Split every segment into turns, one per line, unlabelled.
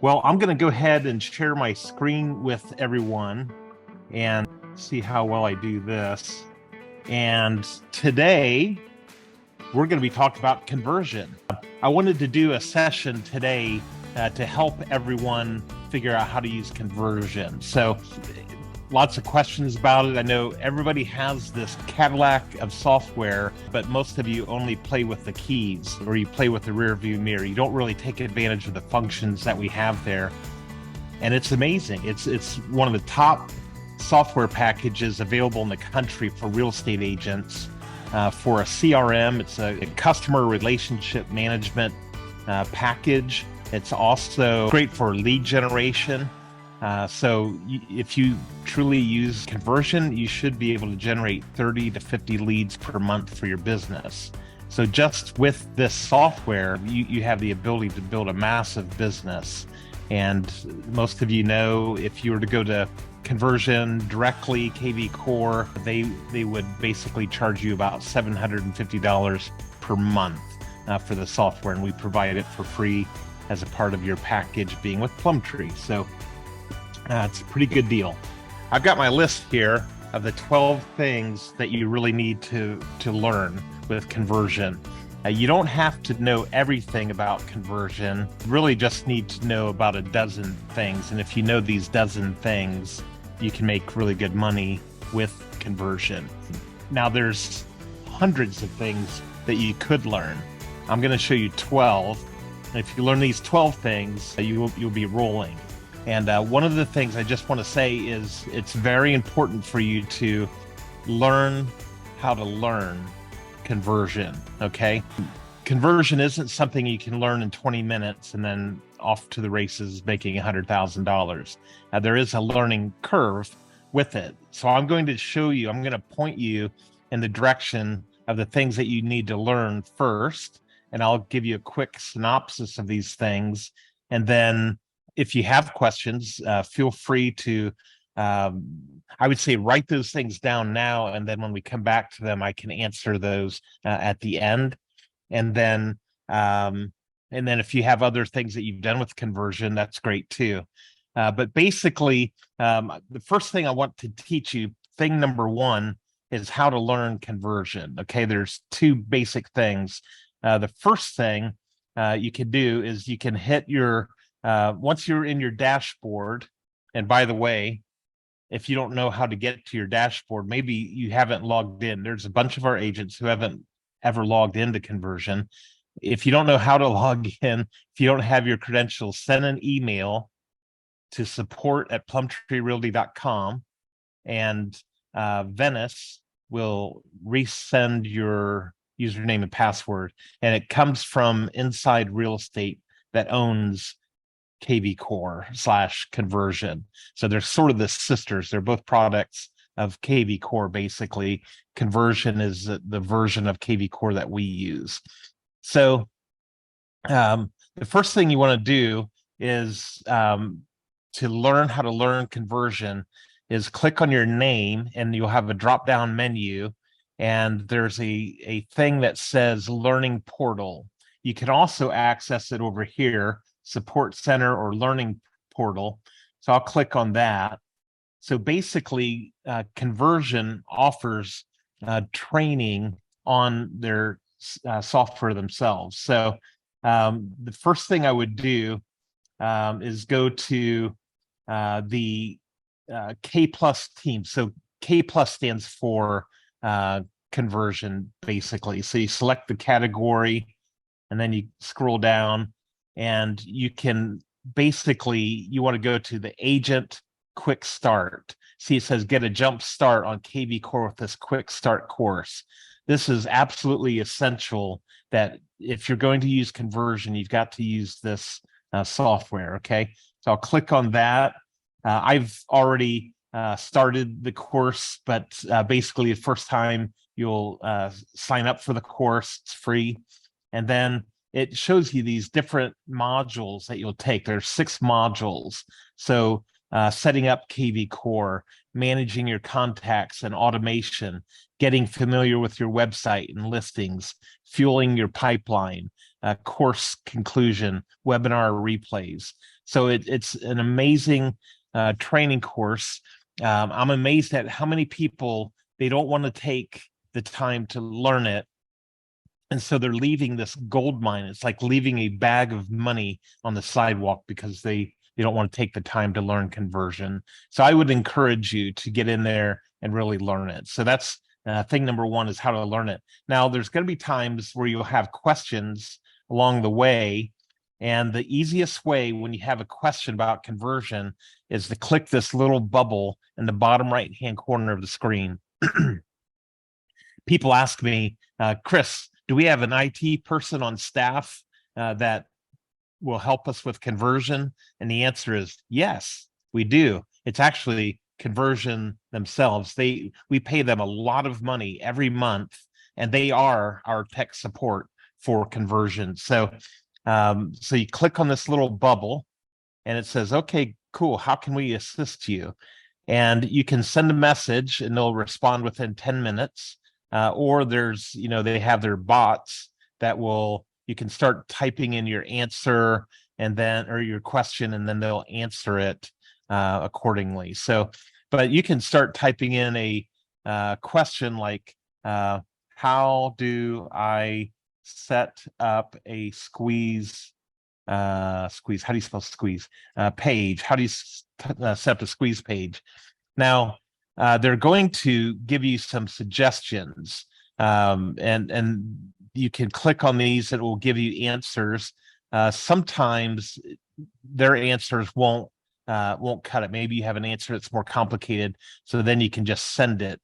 Well, I'm going to go ahead and share my screen with everyone and see how well I do this. And today, we're going to be talking about conversion. I wanted to do a session today to help everyone figure out how to use conversion. So lots of questions about it. I know everybody has this Cadillac of software, but most of you only play with the keys or you play with the rear view mirror. You don't really take advantage of the functions that we have there. And it's amazing. It's one of the top software packages available in the country for real estate agents. For a CRM, it's a customer relationship management package. It's also great for lead generation. So if you truly use conversion, you should be able to generate 30 to 50 leads per month for your business. So just with this software, you have the ability to build a massive business. And most of you know, if you were to go to Conversion directly, KV Core, they would basically charge you about $750 per month for the software. And we provide it for free as a part of your package being with Plum Tree. So it's a pretty good deal. I've got my list here of the 12 things that you really need to learn with conversion. You don't have to know everything about conversion. You really just need to know about a dozen things. And if you know these dozen things, you can make really good money with conversion. Now, there's hundreds of things that you could learn. I'm going to show you 12. And if you learn these 12 things, you'll be rolling. And one of the things I just want to say is it's very important for you to learn how to learn conversion, okay? Conversion isn't something you can learn in 20 minutes and then off to the races making $100,000. There is a learning curve with it. So I'm going to show you, I'm going to point you in the direction of the things that you need to learn first. And I'll give you a quick synopsis of these things. And then if you have questions, feel free to, I would say, write those things down now. And then when we come back to them, I can answer those at the end. And then if you have other things that you've done with conversion, that's great too. But basically, the first thing I want to teach you, thing number one, is how to learn conversion. Okay, there's two basic things. The first thing you can do is you can hit your, once you're in your dashboard, and by the way, if you don't know how to get to your dashboard, maybe you haven't logged in. There's a bunch of our agents who haven't ever logged into conversion. If you don't know how to log in, if you don't have your credentials, send an email to support@plumtreerealty.com, and Venice will resend your username and password. And it comes from Inside Real Estate that owns KV Core / Conversion. So they're sort of the sisters. They're both products of KV Core, basically. Conversion is the version of KV Core that we use. So the first thing you want to do is to learn how to learn conversion is click on your name, and you'll have a drop-down menu, and there's a thing that says Learning Portal. You can also access it over here, Support Center or Learning Portal. So I'll click on that. So basically, Conversion offers training on their software themselves. So the first thing I would do is go to the K Plus team. So K Plus stands for conversion, basically. So you select the category, and then you scroll down, and you can basically, you want to go to the agent quick start. See, it says get a jump start on KV Core with this quick start course. This is absolutely essential that if you're going to use conversion, you've got to use this software. Okay, so I'll click on that. I've already started the course, but basically the first time you'll sign up for the course, it's free. And then it shows you these different modules that you'll take. There's 6 modules. So setting up KV Core, managing your contacts and automation, getting familiar with your website and listings, fueling your pipeline, course conclusion, webinar replays. So it's an amazing training course. I'm amazed at how many people, they don't want to take the time to learn it. And so they're leaving this gold mine. It's like leaving a bag of money on the sidewalk because they don't want to take the time to learn conversion. So I would encourage you to get in there and really learn it. So that's thing number one, is how to learn it. Now, there's going to be times where you'll have questions along the way. And the easiest way when you have a question about conversion is to click this little bubble in the bottom right-hand corner of the screen. People ask me, Chris, do we have an IT person on staff that will help us with conversion? And the answer is yes, we do. It's actually Conversion themselves. We pay them a lot of money every month, and they are our tech support for conversion. So so you click on this little bubble and it says, okay, cool, how can we assist you? And you can send a message and they'll respond within 10 minutes. Or there's, they have their bots that you can start typing in your answer or your question, and then they'll answer it accordingly. So, but you can start typing in a question like, how do I set up a squeeze, how do you spell squeeze? Page. How do you set up a squeeze page? Now, they're going to give you some suggestions, and you can click on these. It will give you answers. Sometimes their answers won't cut it. Maybe you have an answer that's more complicated, so then you can just send it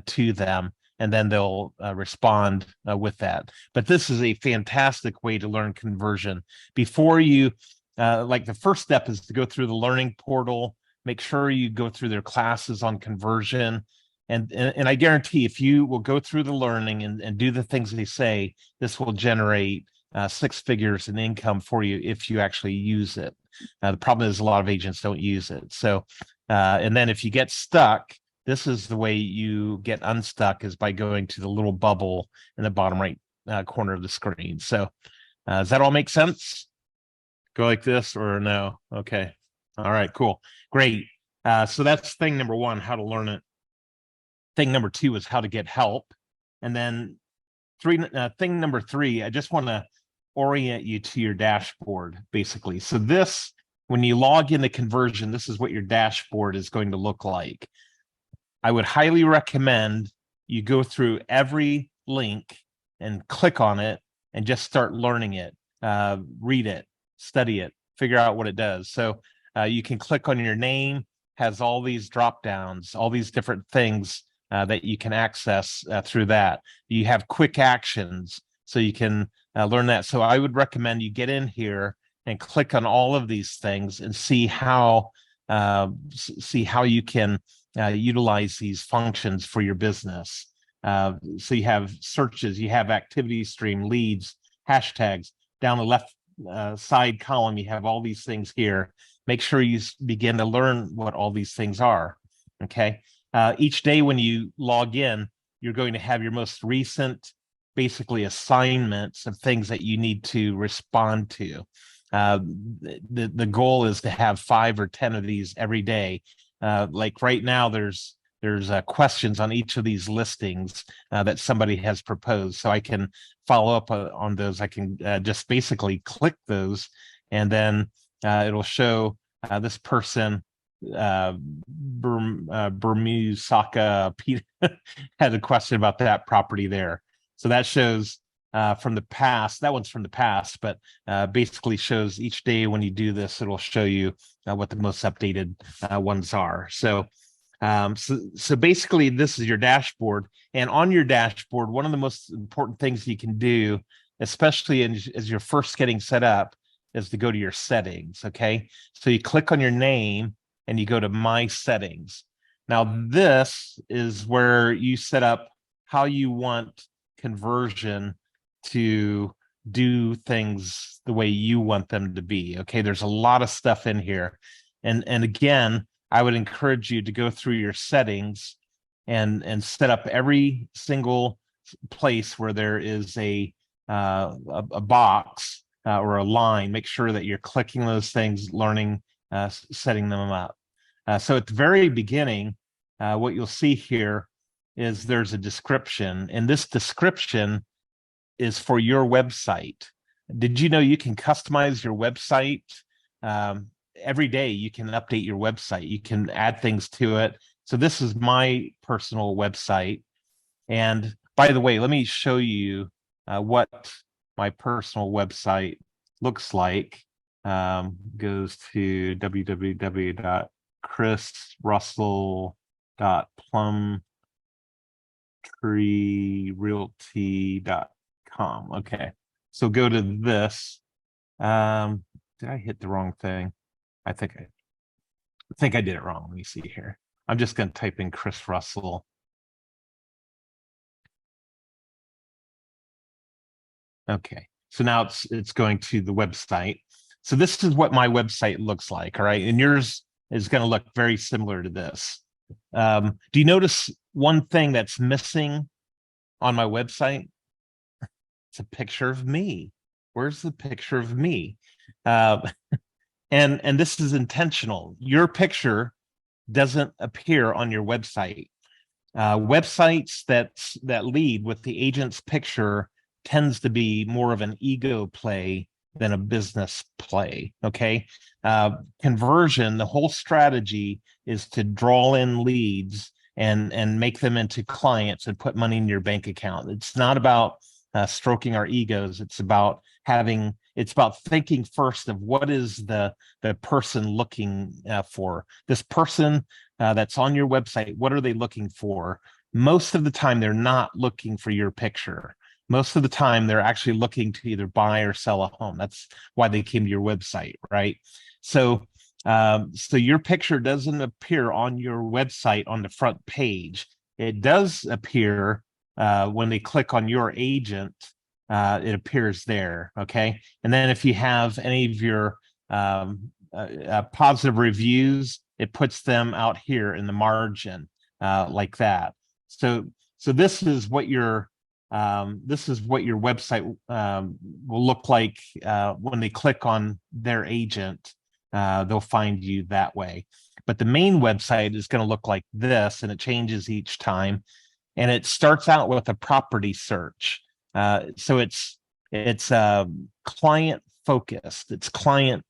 to them, and then they'll respond with that. But this is a fantastic way to learn conversion. Before you, like, the first step is to go through the learning portal. Make sure you go through their classes on conversion. And I guarantee if you will go through the learning and do the things they say, this will generate 6 figures in income for you if you actually use it. The problem is a lot of agents don't use it. So, and then if you get stuck, this is the way you get unstuck, is by going to the little bubble in the bottom right corner of the screen. So does that all make sense? Go like this or no? Okay. All right, cool. Great. So that's thing number one, how to learn it. Thing number two is how to get help. And then thing number three, I just want to orient you to your dashboard, basically. So this, when you log into conversion, this is what your dashboard is going to look like. I would highly recommend you go through every link and click on it and just start learning it, read it, study it, figure out what it does. So you can click on your name, has all these drop downs, all these different things that you can access through that. You have quick actions, so you can learn that. So I would recommend you get in here and click on all of these things and see how you can utilize these functions for your business. So you have searches, you have activity stream, leads, hashtags. Down the left side column, you have all these things here. Make sure you begin to learn what all these things are. Okay. Each day when you log in, you're going to have your most recent, basically, assignments of things that you need to respond to. The goal is to have 5 or 10 of these every day. Like right now, there's questions on each of these listings that somebody has proposed. So I can follow up on those. I can just basically click those, and then it'll show this person, Bermusaka Pete had a question about that property there. So that shows from the past. That one's from the past, but basically shows each day when you do this, it'll show you what the most updated ones are. So basically, this is your dashboard. And on your dashboard, one of the most important things you can do, especially as you're first getting set up, is to go to your settings. Okay. So you click on your name and you go to My Settings. Now, this is where you set up how you want conversion to do things the way you want them to be. Okay. There's a lot of stuff in here. And again, I would encourage you to go through your settings and set up every single place where there is a box or a line, make sure that you're clicking those things, learning, setting them up. So at the very beginning, what you'll see here is there's a description, and this description is for your website. Did you know you can customize your website? Every day you can update your website. You can add things to it. So this is my personal website. And by the way, let me show you what my personal website looks like. Goes to www.chrisrussell.plumtreerealty.com. Okay, so go to this. Did I hit the wrong thing? I think I did it wrong. Let me see here. I'm just going to type in Chris Russell. Okay, so now it's going to the website. So this is what my website looks like, all right? And yours is going to look very similar to this. Do you notice one thing that's missing on my website? It's a picture of me. Where's the picture of me? And this is intentional. Your picture doesn't appear on your website. Websites that lead with the agent's picture tends to be more of an ego play than a business play. Okay. Conversion, the whole strategy is to draw in leads and make them into clients and put money in your bank account. It's not about stroking our egos. It's about thinking first of what is the person looking for. This person that's on your website, what are they looking for? Most of the time, they're not looking for your picture. Most of the time, they're actually looking to either buy or sell a home. That's why they came to your website, right? So, so your picture doesn't appear on your website on the front page. It does appear when they click on your agent. It appears there, okay? And then if you have any of your positive reviews, it puts them out here in the margin like that. So this is what your website will look like when they click on their agent. They'll find you that way. But the main website is going to look like this, and it changes each time. And it starts out with a property search. So it's client focused. It's client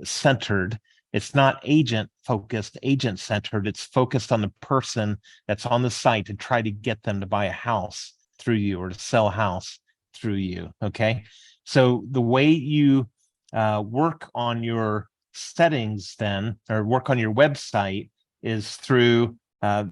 centered. It's not agent focused, agent centered. It's focused on the person that's on the site to try to get them to buy a house through you or to sell a house through you. Okay. So the way you work on your settings then, or work on your website, is through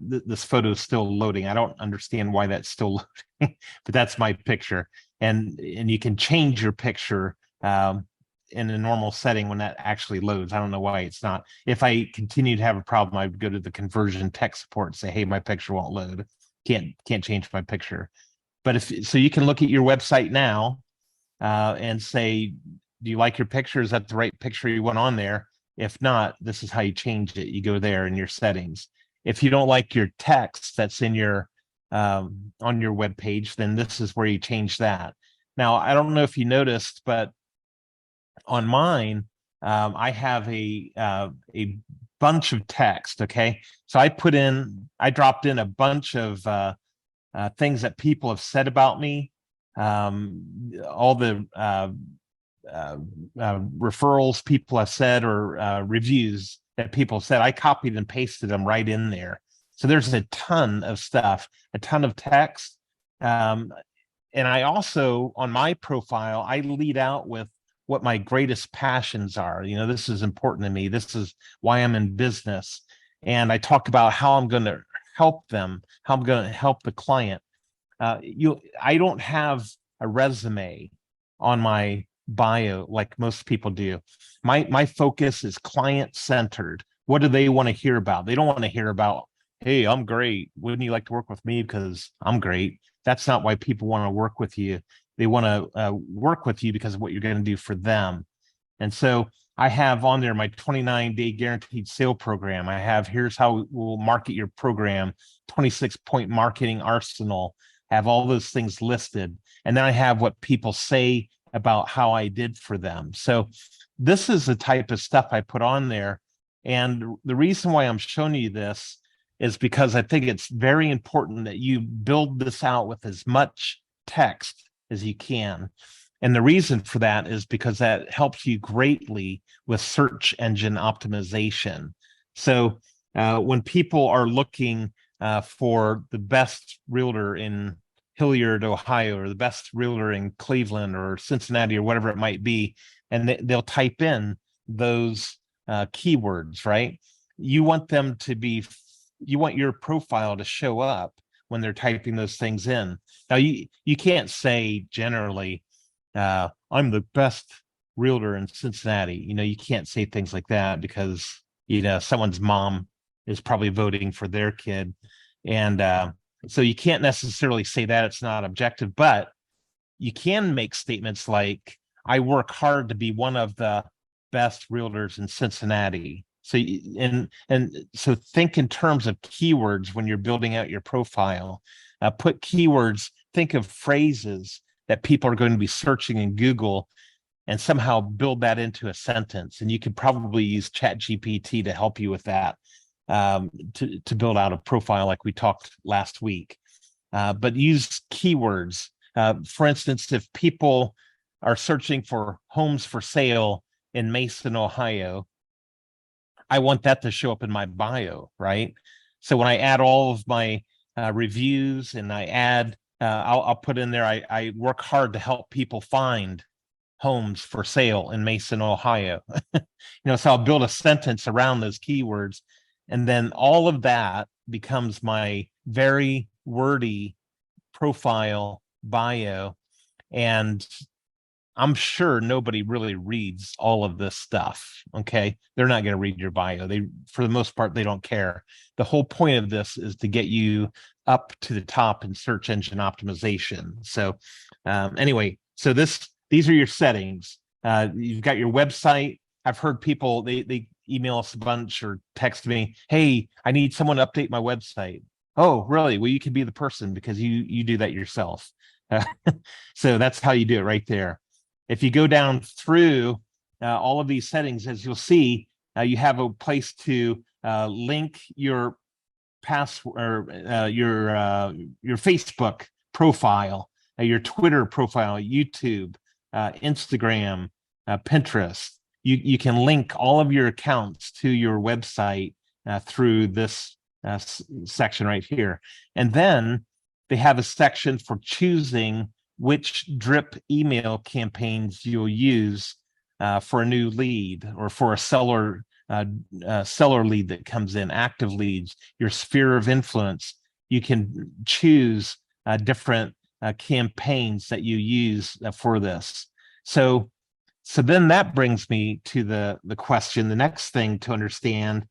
this photo is still loading. I don't understand why that's still loading, but that's my picture. And you can change your picture in a normal setting when that actually loads. I don't know why it's not. If I continue to have a problem, I would go to the conversion tech support and say, hey, my picture won't load. Can't change my picture. But so you can look at your website now and say, do you like your picture? Is that the right picture you want on there? If not, this is how you change it. You go there in your settings. If you don't like your text that's in your on your web page, then this is where you change that. Now, I don't know if you noticed, but on mine, I have a bunch of text. Okay, so I dropped in a bunch of things that people have said about me, all the referrals people have said, or reviews that people said. I copied and pasted them right in there. So there's a ton of stuff, a ton of text. And I also, on my profile, I lead out with what my greatest passions are. You know, this is important to me. This is why I'm in business. And I talk about how I'm going to help them, how I'm going to help the client. I don't have a resume on my bio like most people do. My focus is client centered. What do they want to hear about? They don't want to hear about, hey, I'm great. Wouldn't you like to work with me because I'm great? That's not why people want to work with you. They want to work with you because of what you're going to do for them. And so I have on there my 29-day guaranteed sale program. I have, here's how we'll market your program, 26-point marketing arsenal. I have all those things listed. And then I have what people say about how I did for them. So this is the type of stuff I put on there. And the reason why I'm showing you this is because I think it's very important that you build this out with as much text as you can. And the reason for that is because that helps you greatly with search engine optimization. So when people are looking for the best realtor in Hilliard, Ohio, or the best realtor in Cleveland or Cincinnati or whatever it might be, and they'll type in those keywords, right? You want them to be, you want your profile to show up when they're typing those things in. Now, you can't say generally, I'm the best realtor in Cincinnati. You can't say things like that because, someone's mom is probably voting for their kid. And so you can't necessarily say that. It's not objective, but you can make statements like, I work hard to be one of the best realtors in Cincinnati. So, and so think in terms of keywords when you're building out your profile. Put keywords, think of phrases that people are going to be searching in Google, and somehow build that into a sentence. And you could probably use ChatGPT to help you with that, to build out a profile like we talked last week. But use keywords. For instance, if people are searching for homes for sale in Mason, Ohio, I want that to show up in my bio, right? So when I add all of my reviews and I add, I'll put in there, I work hard to help people find homes for sale in Mason, Ohio. So I'll build a sentence around those keywords, and then all of that becomes my very wordy profile bio. And I'm sure nobody really reads all of this stuff. Okay. They're not going to read your bio. For the most part, they don't care. The whole point of this is to get you up to the top in search engine optimization. So anyway, so these are your settings. You've got your website. I've heard people, they email us a bunch or text me, hey, I need someone to update my website. Oh, really? Well, you could be the person because you do that yourself. So that's how you do it right there. If you go down through all of these settings, as you'll see, you have a place to link your password, your Facebook profile, your Twitter profile, YouTube, Instagram, Pinterest. You can link all of your accounts to your website through this section right here. And then they have a section for choosing which drip email campaigns you'll use for a new lead or for a seller lead that comes in, active leads, your sphere of influence. You can choose different campaigns that you use for this. So then that brings me to the question. The next thing to understand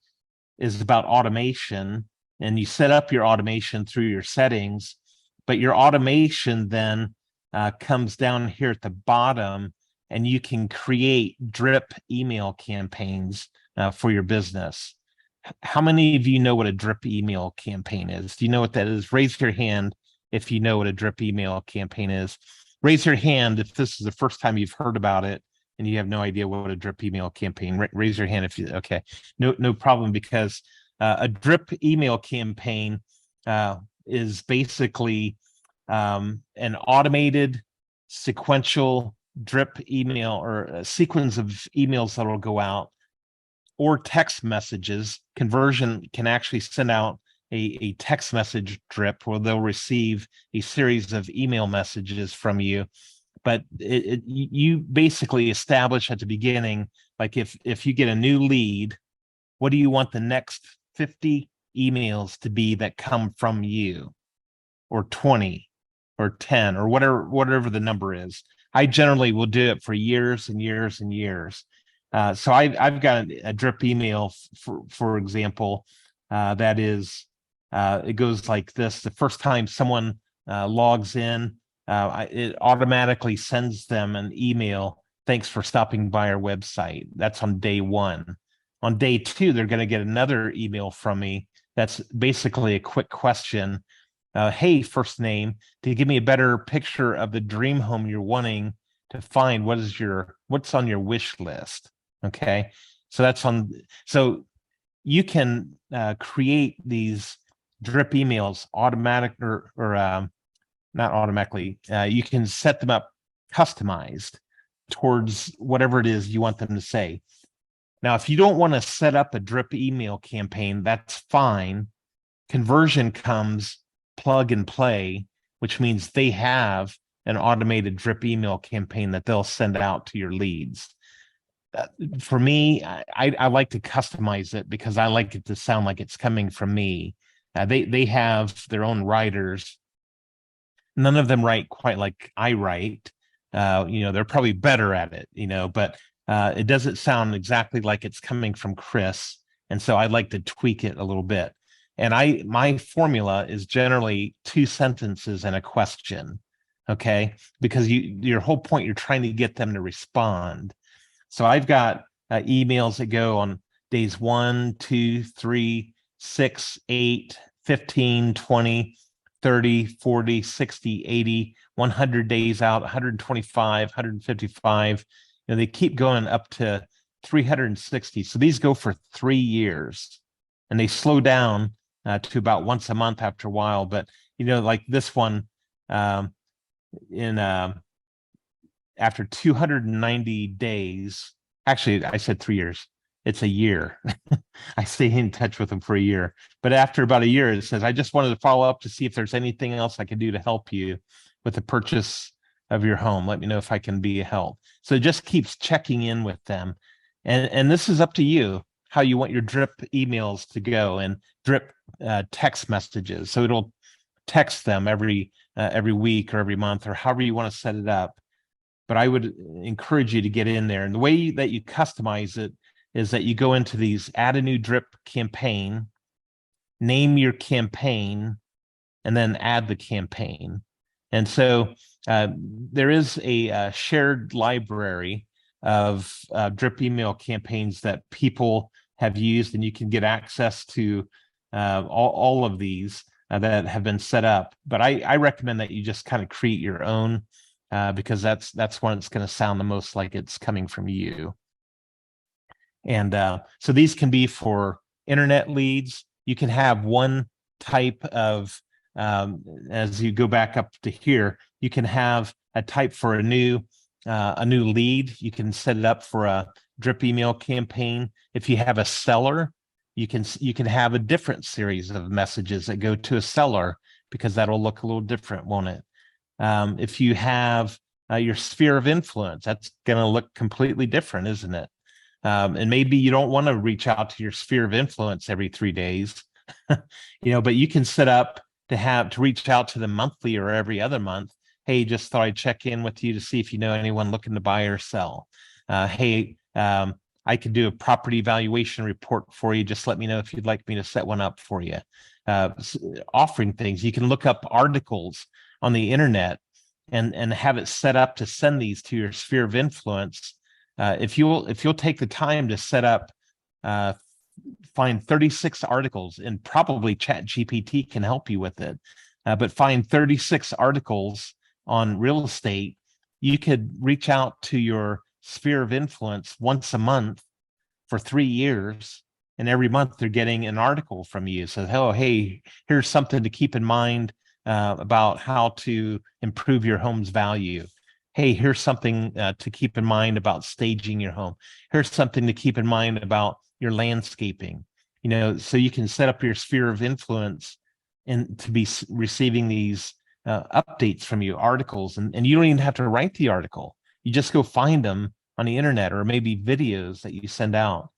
is about automation, and you set up your automation through your settings, but your automation then comes down here at the bottom, and you can create drip email campaigns for your business. How many of you know what a drip email campaign is? Do you know what that is? Raise your hand if you know what a drip email campaign is. Raise your hand if this is the first time you've heard about it and you have no idea what a drip email campaign. Raise your hand if you, okay. No problem, because a drip email campaign is basically an automated sequential drip email, or a sequence of emails that will go out, or text messages. Conversion can actually send out a text message drip where they'll receive a series of email messages from you. But you basically establish at the beginning, like if you get a new lead, what do you want the next 50 emails to be that come from you, or 20 or 10 or whatever the number is. I generally will do it for years and years and years. So I've got a drip email, for example, that is, it goes like this. The first time someone logs in, it automatically sends them an email. Thanks for stopping by our website. That's on day one. On day two, they're going to get another email from me. That's basically a quick question. Hey, first name, to give me a better picture of the dream home you're wanting, to find what's on your wish list. Okay, so you can create these drip emails automatic or not automatically. You can set them up customized towards whatever it is you want them to say. Now, if you don't want to set up a drip email campaign, that's fine. Conversion comes plug and play, which means they have an automated drip email campaign that they'll send out to your leads. For me, I like to customize it because I like it to sound like it's coming from me. They have their own writers. None of them write quite like I write. They're probably better at it, but it doesn't sound exactly like it's coming from Chris. And so I like to tweak it a little bit. And my formula is generally 2 sentences and a question. Okay. Because your whole point, you're trying to get them to respond. So I've got emails that go on days 1, 2, 3, 6, 8, 15, 20, 30, 40, 60, 80, 100 days out, 125, 155. They keep going up to 360. So these go for 3 years, and they slow down to about once a month after a while. But, like this one, after 290 days, actually, I said 3 years. It's a year. I stay in touch with them for a year. But after about a year, it says, I just wanted to follow up to see if there's anything else I can do to help you with the purchase of your home. Let me know if I can be a help. So it just keeps checking in with them. And this is up to you, how you want your drip emails to go, and drip text messages. So it'll text them every week or every month, or however you want to set it up. But I would encourage you to get in there. And the way that you customize it is that you go into these, add a new drip campaign, name your campaign, and then add the campaign. And so there is a shared library of drip email campaigns that people have used, and you can get access to all of these that have been set up. But I recommend that you just kind of create your own, because that's when it's going to sound the most like it's coming from you. And so these can be for internet leads. You can have one type of, as you go back up to here, you can have a type for a new lead. You can set it up for a drip email campaign. If you have a seller, you can have a different series of messages that go to a seller, because that'll look a little different, won't it? If you have your sphere of influence, that's going to look completely different, isn't it? And maybe you don't want to reach out to your sphere of influence every 3 days, but you can set up to reach out to them monthly or every other month. Hey, just thought I'd check in with you to see if you know anyone looking to buy or sell. Hey, I could do a property valuation report for you. Just let me know if you'd like me to set one up for you. Offering things. You can look up articles on the internet and have it set up to send these to your sphere of influence. If you'll take the time to set up, find 36 articles, and probably ChatGPT can help you with it, but find 36 articles on real estate, you could reach out to your sphere of influence once a month for 3 years, and every month they're getting an article from you. So, oh, hey, here's something to keep in mind about how to improve your home's value. Hey, here's something to keep in mind about staging your home. Here's something to keep in mind about your landscaping. So you can set up your sphere of influence and to be receiving these updates from you, articles, and you don't even have to write the article. You just go find them on the internet, or maybe videos that you send out.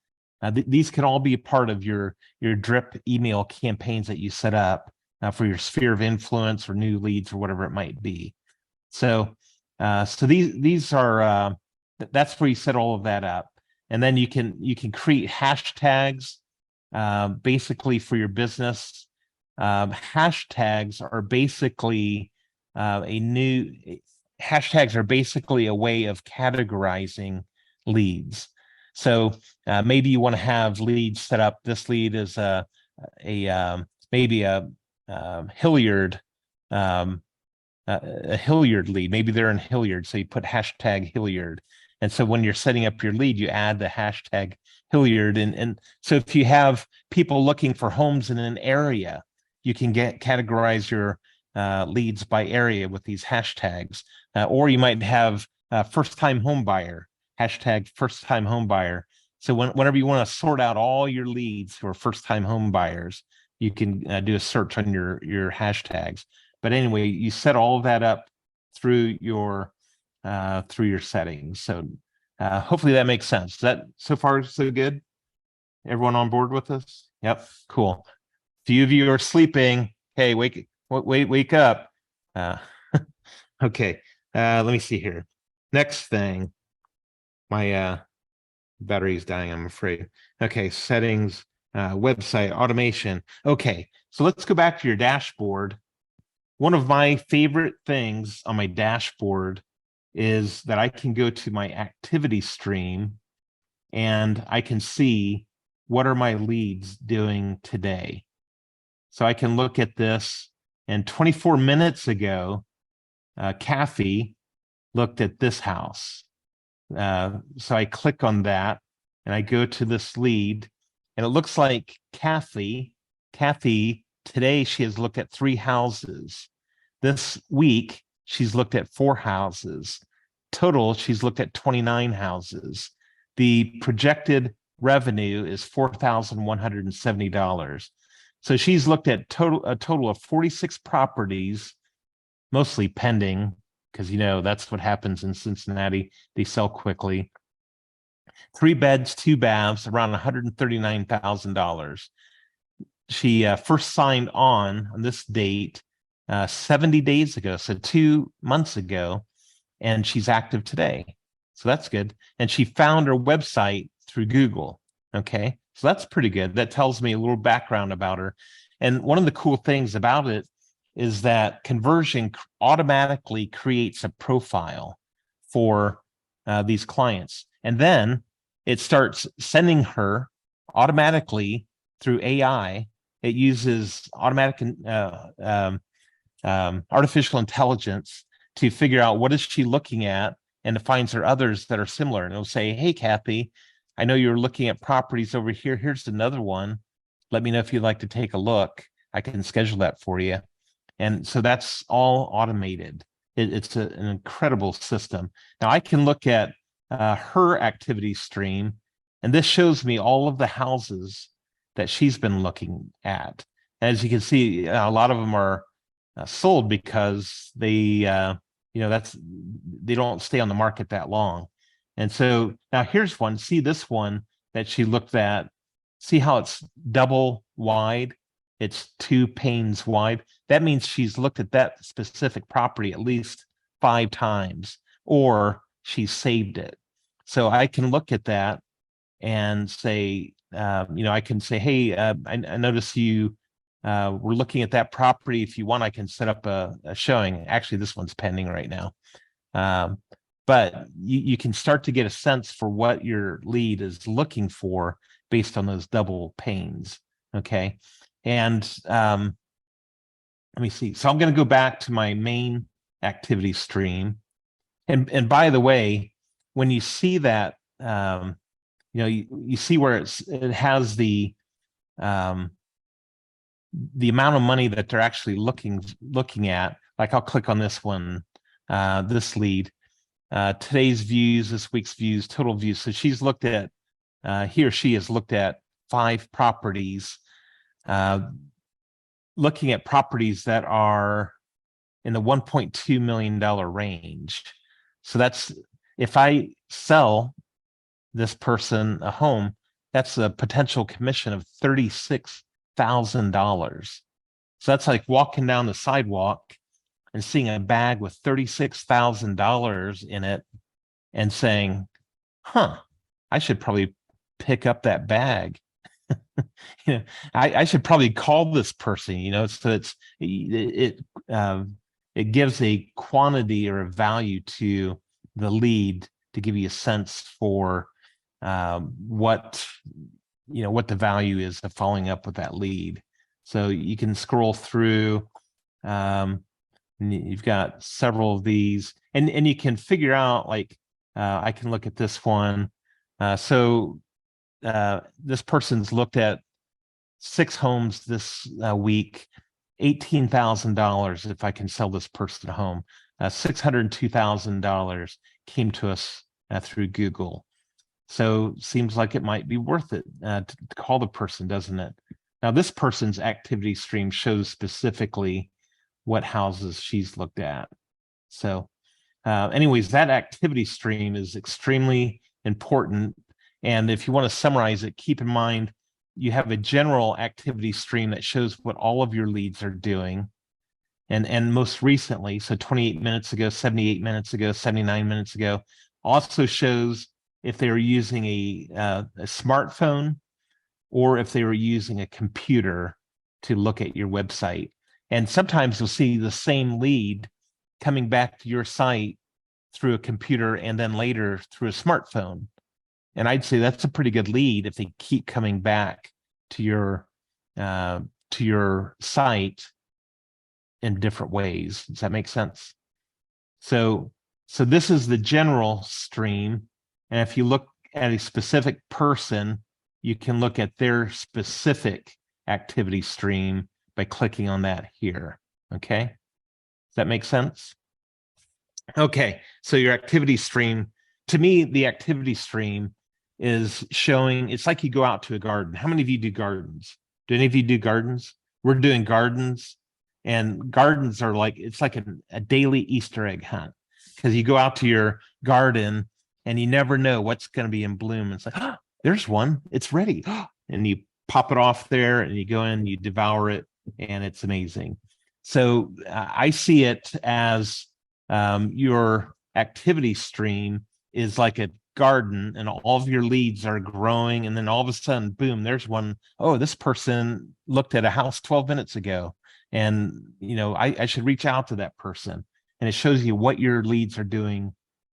These can all be a part of your drip email campaigns that you set up for your sphere of influence or new leads or whatever it might be. So these are that's where you set all of that up, and then you can create hashtags basically for your business. Hashtags are basically a way of categorizing leads. So maybe you want to have leads set up. This lead is maybe a Hilliard a Hilliard lead. Maybe they're in Hilliard, so you put hashtag Hilliard. And so when you're setting up your lead, you add the hashtag Hilliard. And so if you have people looking for homes in an area, you can categorize your leads by area with these hashtags. Or you might have first-time home buyer, hashtag first-time home buyer. So whenever you want to sort out all your leads who are first-time home buyers, you can do a search on your hashtags. But anyway, you set all of that up through your settings. So hopefully that makes sense. Is that so far so good? Everyone on board with this? Yep, cool. Few of you are sleeping. Hey, wake up. Okay, let me see here. Next thing, my battery is dying, I'm afraid. Okay, settings, website, automation. Okay, so let's go back to your dashboard. One of my favorite things on my dashboard is that I can go to my activity stream and I can see what are my leads doing today. So I can look at this, and 24 minutes ago, Kathy looked at this house. So I click on that and I go to this lead, and it looks like Kathy, today she has looked at 3 houses. This week, she's looked at 4 houses. Total, she's looked at 29 houses. The projected revenue is $4,170. So she's looked at a total of 46 properties, mostly pending, because that's what happens in Cincinnati. They sell quickly. 3 beds, 2 baths, around $139,000. She first signed on this date 70 days ago, so 2 months ago, and she's active today. So that's good. And she found her website through Google. Okay, so that's pretty good. That tells me a little background about her. And one of the cool things about it is that Conversion automatically creates a profile for these clients. And then it starts sending her automatically through AI. It uses automatic artificial intelligence to figure out what is she looking at, and it finds her others that are similar. And it'll say, hey, Kathy, I know you're looking at properties over here. Here's another one. Let me know if you'd like to take a look. I can schedule that for you. And so that's all automated. It's an incredible system. Now I can look at her activity stream, and this shows me all of the houses that she's been looking at. As you can see, a lot of them are sold because they, they don't stay on the market that long. And so now here's one. See this one that she looked at. See how it's double wide? It's 2 panes wide. That means she's looked at that specific property at least 5 times, or she saved it. So I can look at that and say, I can say, hey, I notice you we're looking at that property. If you want, I can set up a showing. Actually, this one's pending right now. But you can start to get a sense for what your lead is looking for based on those double panes. Okay. And let me see. So I'm going to go back to my main activity stream. And by the way, when you see that, you see where it has the amount of money that they're actually looking at. Like I'll click on this one, this lead, today's views, this week's views, total views. So she's looked at, he or she has looked at 5 properties, looking at properties that are in the $1.2 million range. So that's, if I sell this person a home, that's a potential commission of $36,000. So that's like walking down the sidewalk and seeing a bag with $36,000 in it and saying, I should probably pick up that bag. I should probably call this person, so it gives a quantity or a value to the lead to give you a sense for what the value is of following up with that lead. So you can scroll through. And you've got several of these, and you can figure out, like, I can look at this one. This person's looked at 6 homes this week, $18,000 if I can sell this person a home. $602,000 came to us through Google. So seems like it might be worth it to call the person, doesn't it? Now, this person's activity stream shows specifically what houses she's looked at. So anyways, that activity stream is extremely important. And if you want to summarize it, keep in mind, you have a general activity stream that shows what all of your leads are doing. And most recently, so 28 minutes ago, 78 minutes ago, 79 minutes ago, also shows if they were using a smartphone or if they were using a computer to look at your website. And sometimes you'll see the same lead coming back to your site through a computer and then later through a smartphone. And I'd say that's a pretty good lead if they keep coming back to your site in different ways. Does that make sense? So this is the general stream. And if you look at a specific person, you can look at their specific activity stream by clicking on that here. Okay. Does that make sense? Okay. So your activity stream, to me, the activity stream is showing, it's like you go out to a garden. How many of you do gardens? Do any of you do gardens? We're doing gardens, and gardens are like, it's like a daily Easter egg hunt, because you go out to your garden and you never know what's going to be in bloom. It's like, oh, there's one, it's ready. And you pop it off there and you go in, you devour it, and it's amazing. So I see it as your activity stream is like a garden, and all of your leads are growing, and then all of a sudden, boom, there's one. Oh, this person looked at a house 12 minutes ago, and I should reach out to that person. And it shows you what your leads are doing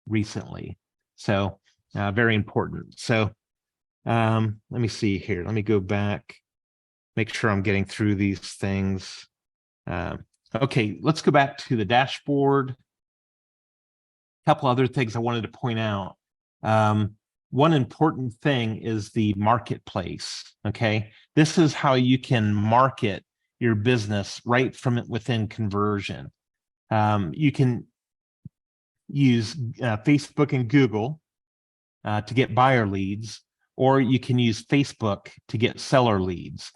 recently. So very important. So let me see here. Let me go back, make sure I'm getting through these things. Okay, let's go back to the dashboard. A couple other things I wanted to point out. One important thing is the marketplace. Okay, this is how you can market your business right from within Conversion. You can use Facebook and Google to get buyer leads, or you can use Facebook to get seller leads.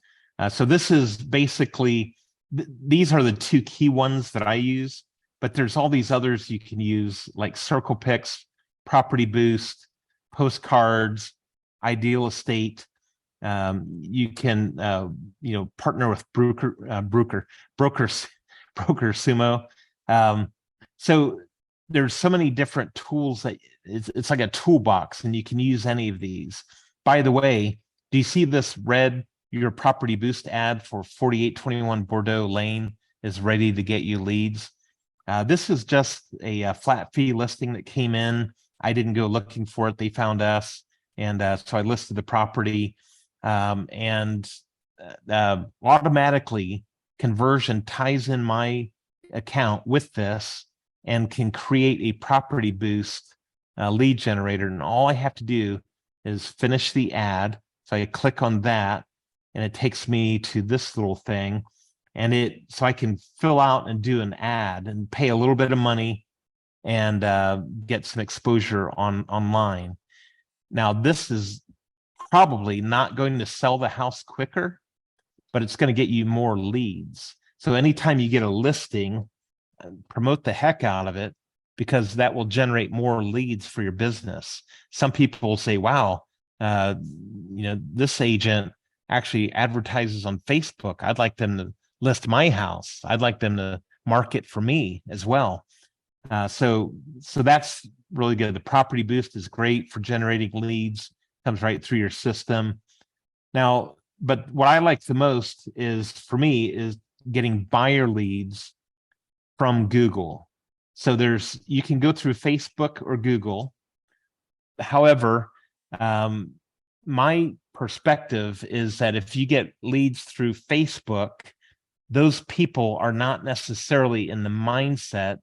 So this is basically, these are the two key ones that I use, but there's all these others you can use, like Circle Picks, Property Boost, Postcards, Ideal Estate. You can partner with Broker Sumo. So there's so many different tools that it's like a toolbox, and you can use any of these. By the way, do you see this red, your Property Boost ad for 4821 Bordeaux Lane is ready to get you leads? This is just a flat fee listing that came in. I didn't go looking for it. They found us. And so I listed the property, and automatically Conversion ties in my account with this and can create a Property Boost lead generator. And all I have to do is finish the ad. So I click on that, and it takes me to this little thing. And so I can fill out and do an ad and pay a little bit of money and get some exposure online. Now, this is probably not going to sell the house quicker, but it's going to get you more leads. So anytime you get a listing, promote the heck out of it, because that will generate more leads for your business. Some people say, wow, this agent actually advertises on Facebook. I'd like them to list my house. I'd like them to market for me as well. So that's really good. The Property Boost is great for generating leads, comes right through your system. Now, but what I like the most is, for me, is getting buyer leads from Google. So you can go through Facebook or Google. However, my perspective is that if you get leads through Facebook, those people are not necessarily in the mindset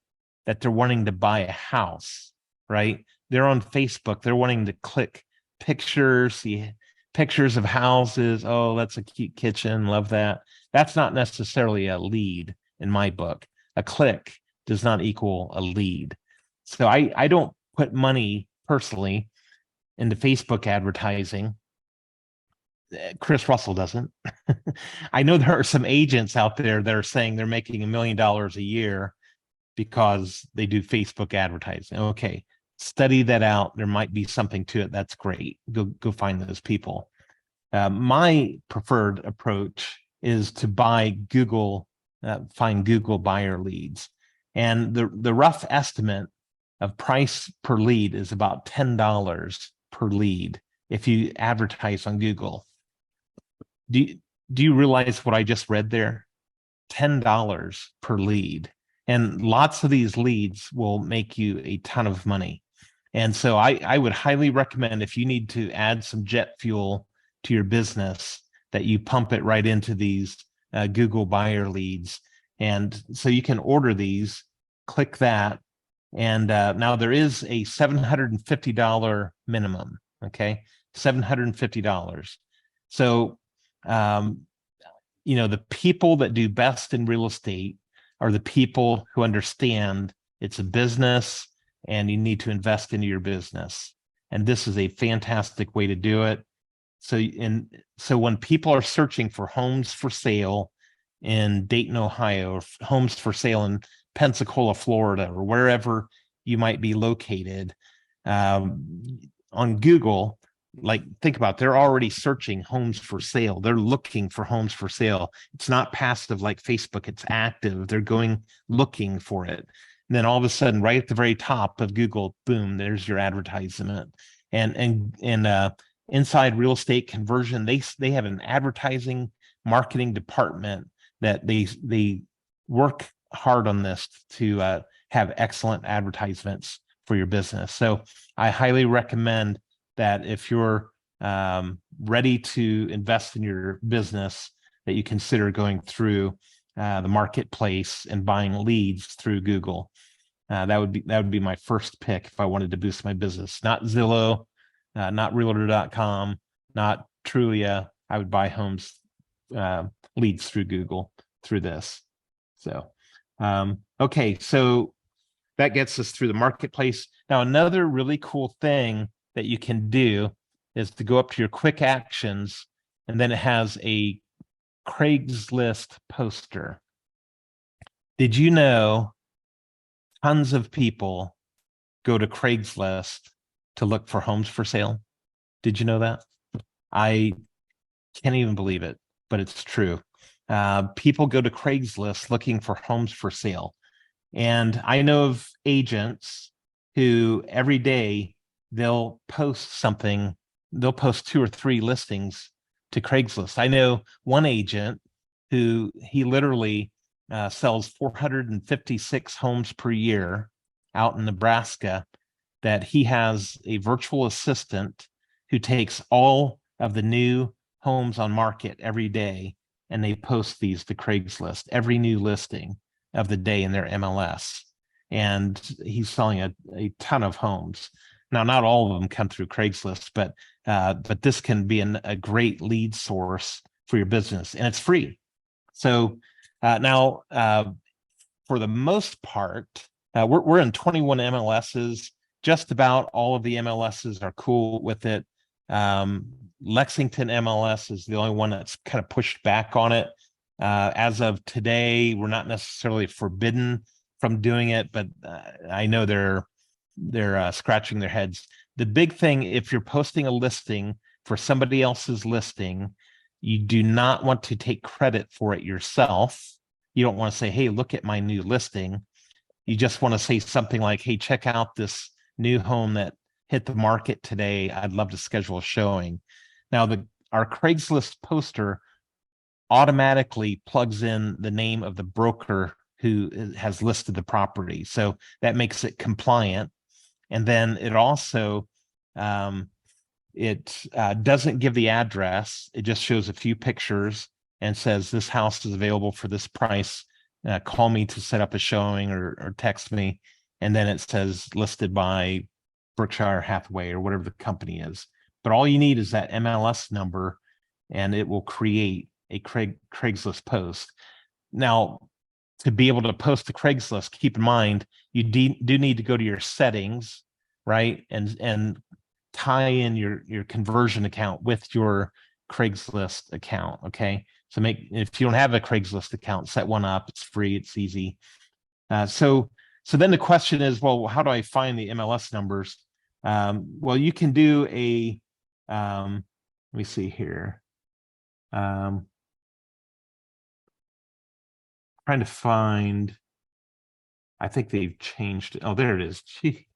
that they're wanting to buy a house, right? They're on Facebook. They're wanting to click pictures, see pictures of houses. Oh, that's a cute kitchen. Love that. That's not necessarily a lead in my book. A click does not equal a lead. So I don't put money personally into Facebook advertising. Chris Russell doesn't. I know there are some agents out there that are saying they're making $1 million a year because they do Facebook advertising. Okay, study that out. There might be something to it. That's great. Go find those people. My preferred approach is to find Google buyer leads. And the rough estimate of price per lead is about $10 per lead if you advertise on Google. Do you realize what I just read there? $10 per lead. And lots of these leads will make you a ton of money. And so I would highly recommend, if you need to add some jet fuel to your business, that you pump it right into these Google buyer leads. And so you can order these, click that. And now there is a $750 minimum, okay? $750. So, the people that do best in real estate are the people who understand it's a business and you need to invest into your business. And this is a fantastic way to do it. So when people are searching for homes for sale in Dayton, Ohio, or homes for sale in Pensacola, Florida, or wherever you might be located, on Google, like, think about it, they're already searching homes for sale. They're looking for homes for sale. It's not passive like Facebook. It's active. They're going looking for it. And then all of a sudden, right at the very top of Google, boom, there's your advertisement. And inside Real Estate Conversion, they have an advertising marketing department that they work hard on this to have excellent advertisements for your business. So I highly recommend that if you're ready to invest in your business, that you consider going through the marketplace and buying leads through Google. That would be my first pick if I wanted to boost my business. Not Zillow, not Realtor.com, not Trulia. I would buy homes leads through Google through this. So, okay, so that gets us through the marketplace. Now, another really cool thing that you can do is to go up to your quick actions, and then it has a Craigslist poster. Did you know tons of people go to Craigslist to look for homes for sale? Did you know that? I can't even believe it, but it's true. People go to Craigslist looking for homes for sale. And I know of agents who every day they'll post something, they'll post 2 or 3 listings to Craigslist. I know one agent who he literally sells 456 homes per year out in Nebraska, that he has a virtual assistant who takes all of the new homes on market every day, and they post these to Craigslist, every new listing of the day in their MLS. And he's selling a ton of homes. Now, not all of them come through Craigslist, but this can be a great lead source for your business, and it's free. So now, for the most part, we're in 21 MLSs. Just about all of the MLSs are cool with it. Lexington MLS is the only one that's kind of pushed back on it. As of today, we're not necessarily forbidden from doing it, but I know they're scratching their heads. The big thing, if you're posting a listing for somebody else's listing, you do not want to take credit for it yourself. You don't want to say, hey, look at my new listing. You just want to say something like, hey, check out this new home that hit the market today. I'd love to schedule a showing. Now, our Craigslist poster automatically plugs in the name of the broker who has listed the property. So that makes it compliant. And then it also, it doesn't give the address. It just shows a few pictures and says this house is available for this price. Call me to set up a showing or text me. And then it says listed by Berkshire Hathaway or whatever the company is. But all you need is that MLS number, and it will create a Craigslist post. Now, to be able to post to Craigslist, keep in mind, you do need to go to your settings, right? And tie in your conversion account with your Craigslist account, okay? So if you don't have a Craigslist account, set one up. It's free, it's easy. So then the question is, well, how do I find the MLS numbers? Well, you can do a, let me see here. Trying to find, I think they've changed. Oh, there it is. Gee,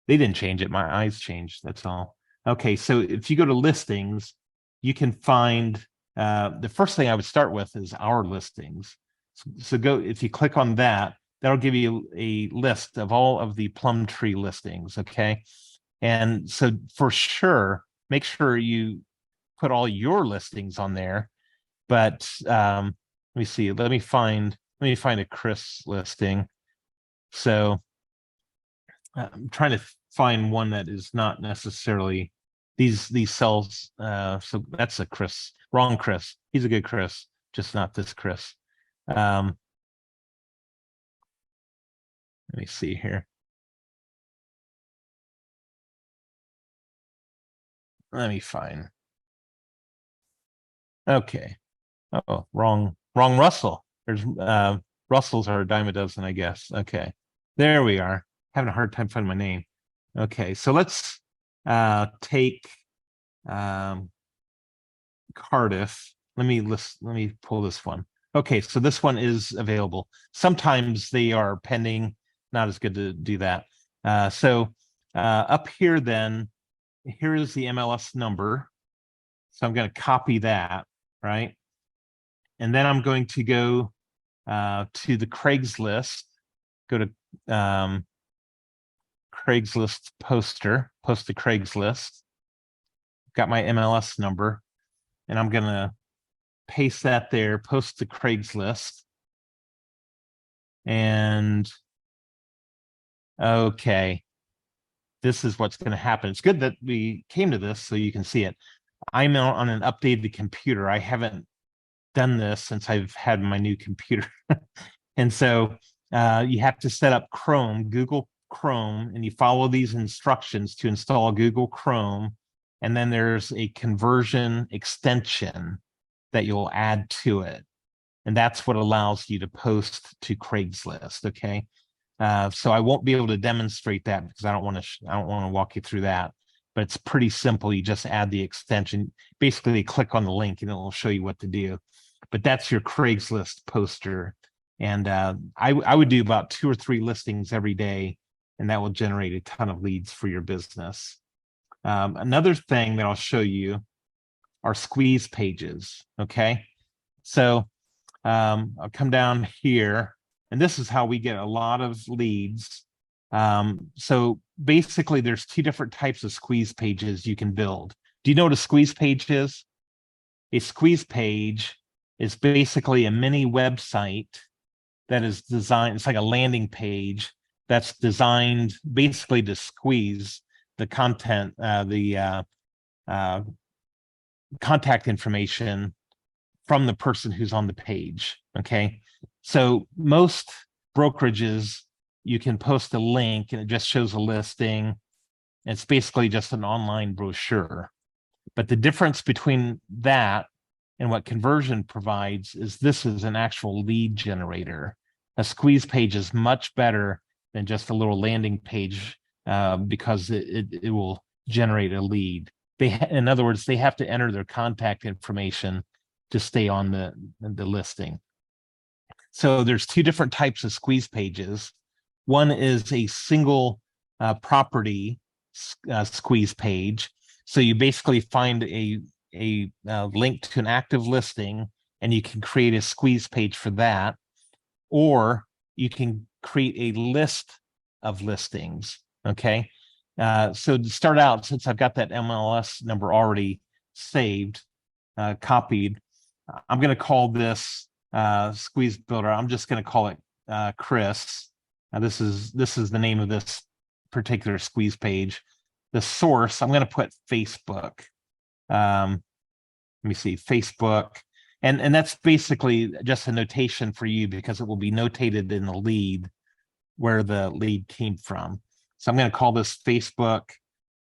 they didn't change it. My eyes changed. That's all. Okay, so if you go to listings, you can find, the first thing I would start with is our listings. So if you click on that, that'll give you a list of all of the Plum Tree listings, okay? And so for sure, make sure you put all your listings on there. But let me see, let me find a Chris listing. So I'm trying to find one that is not necessarily these cells. So that's a Chris, wrong Chris. He's a good Chris, just not this Chris. Let me see here. Let me find. Okay. Oh, wrong Russell. There's Russells are a dime a dozen, I guess. Okay. There we are. Having a hard time finding my name. Okay, so let's take Cardiff. Let me pull this one. Okay, so this one is available. Sometimes they are pending, not as good to do that. So up here then, here is the MLS number. So I'm going to copy that, right? And then I'm going to go to the Craigslist, go to Craigslist post to Craigslist. Got my MLS number, and I'm going to paste that there, post to Craigslist. And okay, this is what's going to happen. It's good that we came to this so you can see it. I'm on an updated computer. I haven't done this since I've had my new computer. And so you have to set up Google Chrome, and you follow these instructions to install Google Chrome. And then there's a conversion extension that you'll add to it. And that's what allows you to post to Craigslist, okay? So I won't be able to demonstrate that because I don't want to walk you through that. But it's pretty simple. You just add the extension. Basically, click on the link and it will show you what to do. But that's your Craigslist poster. And I would do about 2 or 3 listings every day, and that will generate a ton of leads for your business. Another thing that I'll show you are squeeze pages, okay? So I'll come down here, and this is how we get a lot of leads. So basically, there's 2 different types of squeeze pages you can build. Do you know what a squeeze page is? A squeeze page is basically a mini website that is designed, it's like a landing page that's designed basically to squeeze the content, contact information from the person who's on the page, okay? So most brokerages, you can post a link and it just shows a listing. It's basically just an online brochure. But the difference between that and what Conversion provides is this is an actual lead generator. A squeeze page is much better than just a little landing page because it will generate a lead. In other words, they have to enter their contact information to stay on the listing. So there's 2 different types of squeeze pages. One is a single property squeeze page. So you basically find a link to an active listing, and you can create a squeeze page for that, or you can create a list of listings. Okay, so to start out, since I've got that MLS number already saved, copied, I'm going to call this squeeze builder. I'm just going to call it Chris. This is the name of this particular squeeze page. The source, I'm going to put Facebook. Let me see, Facebook. And that's basically just a notation for you because it will be notated in the lead where the lead came from. So I'm going to call this Facebook,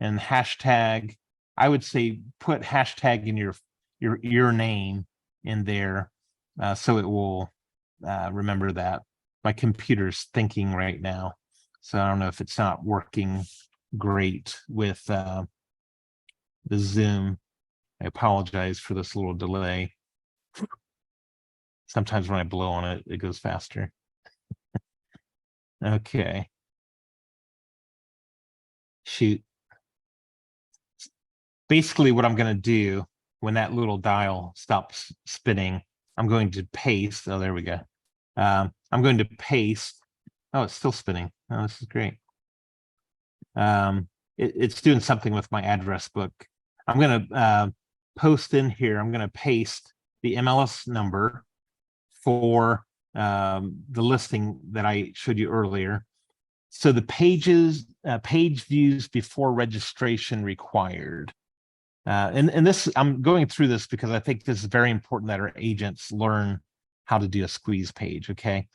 and hashtag, I would say put hashtag in your name in there, so it will remember that. My computer's thinking right now, so I don't know if it's not working great with the Zoom. I apologize for this little delay. Sometimes when I blow on it, it goes faster. Okay. Shoot. Basically, what I'm going to do when that little dial stops spinning, I'm going to paste. Oh, there we go. I'm going to paste. Oh, it's still spinning. Oh, this is great. It's doing something with my address book. I'm going to post in here. I'm going to paste the MLS number for the listing that I showed you earlier. So the pages, page views before registration required. And this, I'm going through this because I think this is very important that our agents learn how to do a squeeze page, okay?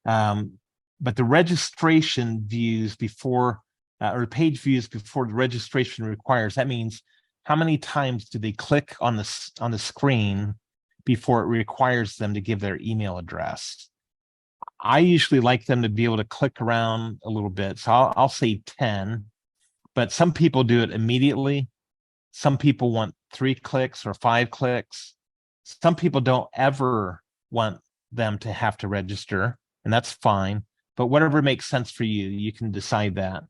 But the registration views before, or page views before the registration requires, that means how many times do they click on the screen before it requires them to give their email address? I usually like them to be able to click around a little bit. So I'll say 10, but some people do it immediately. Some people want 3 clicks or 5 clicks. Some people don't ever want them to have to register, and that's fine. But whatever makes sense for you, you can decide that.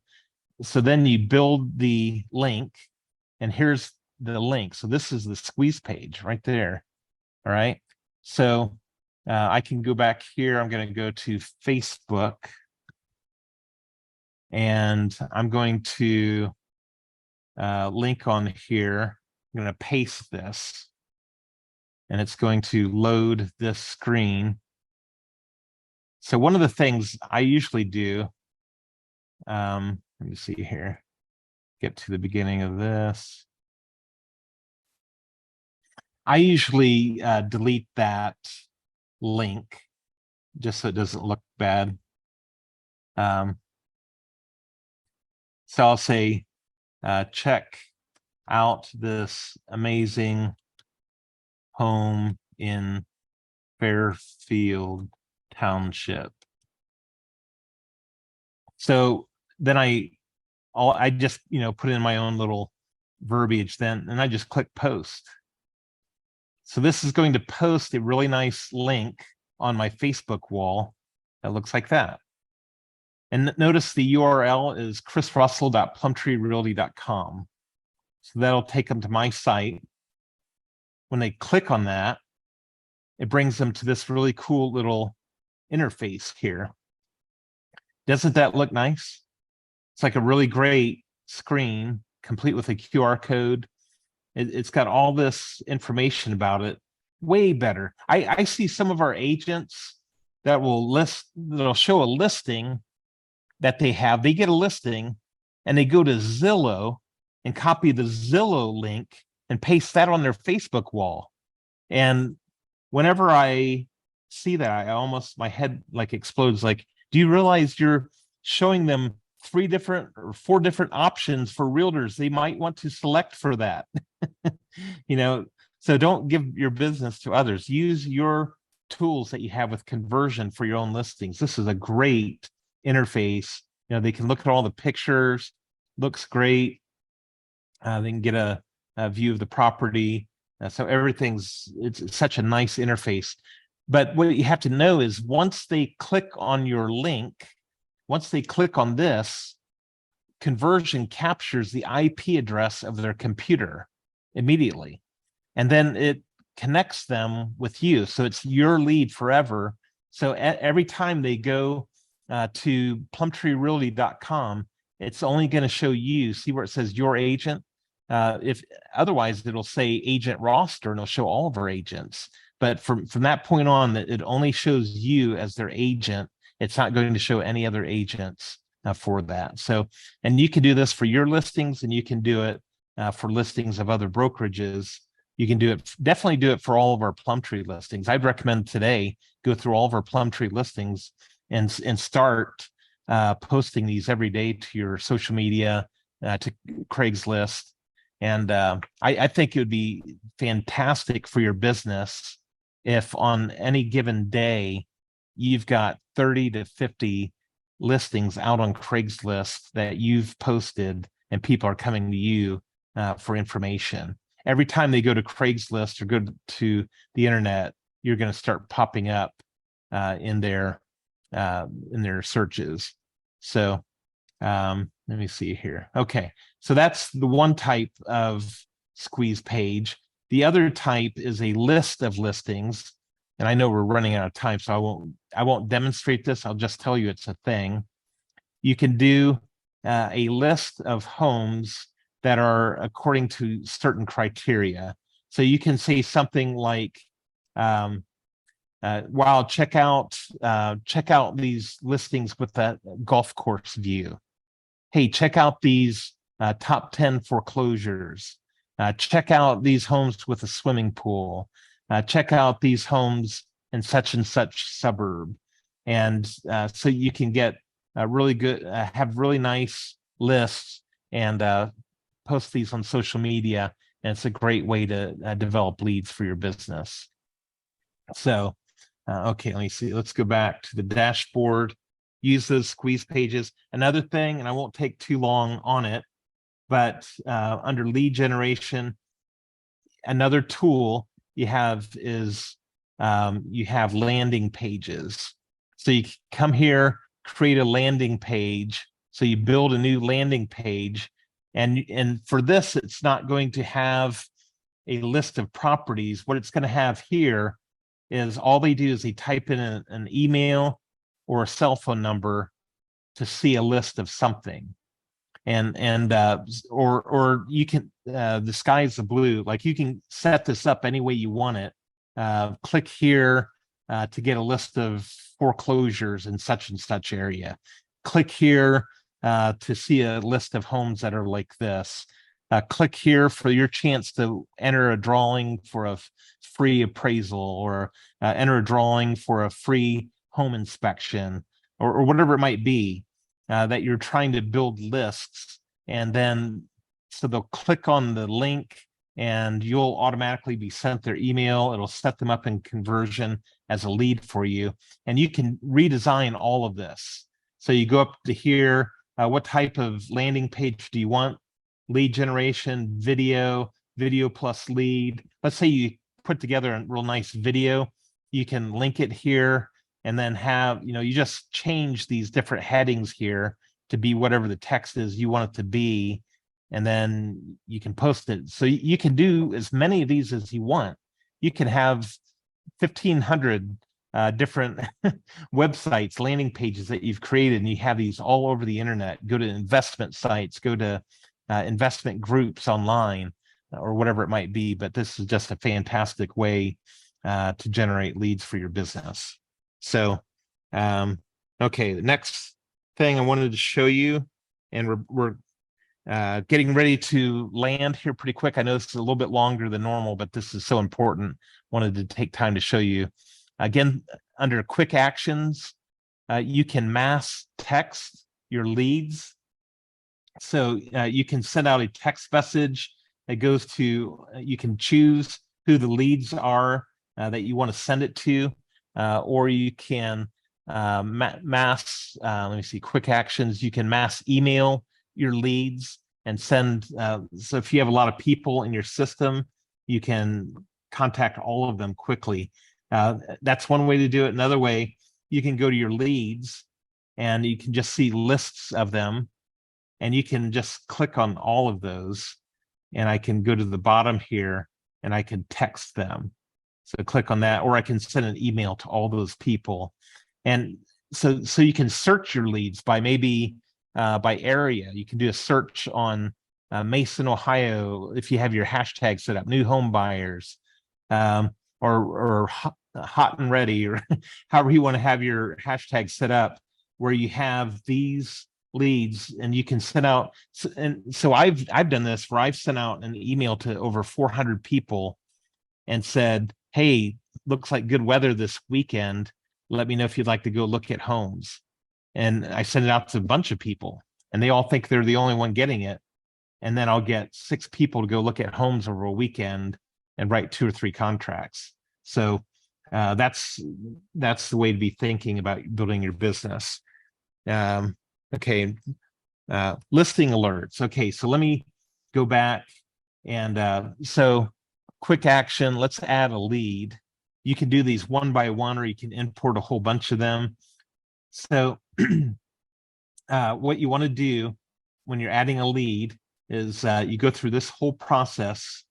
So then you build the link, and here's the link. So this is the squeeze page right there. All right. So I can go back here. I'm going to go to Facebook, and I'm going to link on here. I'm going to paste this, and it's going to load this screen. So one of the things I usually do, let me see here, get to the beginning of this. I usually delete that link just so it doesn't look bad. So I'll say, check out this amazing home in Fairfield Township. So then I just, put in my own little verbiage then, and I just click post. So this is going to post a really nice link on my Facebook wall that looks like that. And notice the URL is chrisrussell.plumtreerealty.com. So that'll take them to my site. When they click on that, it brings them to this really cool little interface here. Doesn't that look nice? It's like a really great screen, complete with a QR code. It's got all this information about it, way better. I see some of our agents that that'll show a listing that they have. They get a listing and they go to Zillow and copy the Zillow link and paste that on their Facebook wall. And whenever I see that, my head like explodes. Like, do you realize you're showing them 3 different or 4 different options for realtors they might want to select for that? So don't give your business to others. Use your tools that you have with conversion for your own listings. This is a great interface. They can look at all the pictures, looks great. They can get a view of the property. So it's such a nice interface. But what you have to know is once they click on your link, once they click on this, conversion captures the IP address of their computer immediately. And then it connects them with you. So it's your lead forever. So every time they go to plumtreerealty.com, it's only going to show you, see where it says your agent. If otherwise, it'll say agent roster and it'll show all of our agents. But from that point on, that it only shows you as their agent. It's not going to show any other agents for that. So, and you can do this for your listings, and you can do it for listings of other brokerages. You can do it, definitely do it for all of our Plum Tree listings. I'd recommend today go through all of our Plum Tree listings and start posting these every day to your social media, to Craigslist. And I think it would be fantastic for your business if on any given day you've got 30 to 50 listings out on Craigslist that you've posted and people are coming to you for information. Every time they go to Craigslist or go to the internet, you're going to start popping up in their searches. So let me see here. Okay, so that's the one type of squeeze page. The other type is a list of listings. And I know we're running out of time, so I won't demonstrate this. I'll just tell you it's a thing. You can do a list of homes that are according to certain criteria. So you can say something like, wow, check out these listings with that golf course view. Hey, check out these top 10 foreclosures. Check out these homes with a swimming pool. Check out these homes in such and such suburb. And so you can get really good, have really nice lists and post these on social media. And it's a great way to develop leads for your business. So, okay, let me see. Let's go back to the dashboard. Use those squeeze pages. Another thing, and I won't take too long on it, but under lead generation, another tool you have is you have landing pages. So you come here, create a landing page. So you build a new landing page, and for this, it's not going to have a list of properties. What it's going to have here is all they do is they type in an email or a cell phone number to see a list of something. Or you can the sky's the blue. Like you can set this up any way you want it. Click here to get a list of foreclosures in such and such area. Click here to see a list of homes that are like this. Click here for your chance to enter a drawing for a free appraisal, or enter a drawing for a free home inspection, or whatever it might be. That you're trying to build lists, and then so they'll click on the link and you'll automatically be sent their email. It'll set them up in conversion as a lead for you, and you can redesign all of this. So you go up to here, what type of landing page do you want? Lead generation, video plus lead. Let's say you put together a real nice video, you can link it here, and then have, you just change these different headings here to be whatever the text is you want it to be, and then you can post it. So you can do as many of these as you want. You can have 1,500 different websites, landing pages that you've created, and you have these all over the internet. Go to investment sites, go to investment groups online, or whatever it might be. But this is just a fantastic way to generate leads for your business. So, okay, the next thing I wanted to show you, and we're getting ready to land here pretty quick. I know this is a little bit longer than normal, but this is so important. Wanted to take time to show you. Again, under quick actions, you can mass text your leads. So you can send out a text message that goes to, you can choose who the leads are that you want to send it to. Or you can mass, let me see, quick actions. You can mass email your leads and send. So if you have a lot of people in your system, you can contact all of them quickly. That's one way to do it. Another way, you can go to your leads and you can just see lists of them, and you can just click on all of those. And I can go to the bottom here and I can text them. So click on that, or I can send an email to all those people. And so you can search your leads by maybe by area. You can do a search on Mason, Ohio, if you have your hashtag set up, new home buyers. or hot and ready, or however you want to have your hashtag set up, where you have these leads and you can send out. And so I've done this where I've sent out an email to over 400 people and said, hey, looks like good weather this weekend. Let me know if you'd like to go look at homes. And I send it out to a bunch of people and they all think they're the only one getting it. And then I'll get 6 people to go look at homes over a weekend and write 2 or 3 contracts. So that's the way to be thinking about building your business. Okay, listing alerts. Okay, so let me go back and so quick action. Let's add a lead. You can do these one by one, or you can import a whole bunch of them. So what you want to do when you're adding a lead is you go through this whole process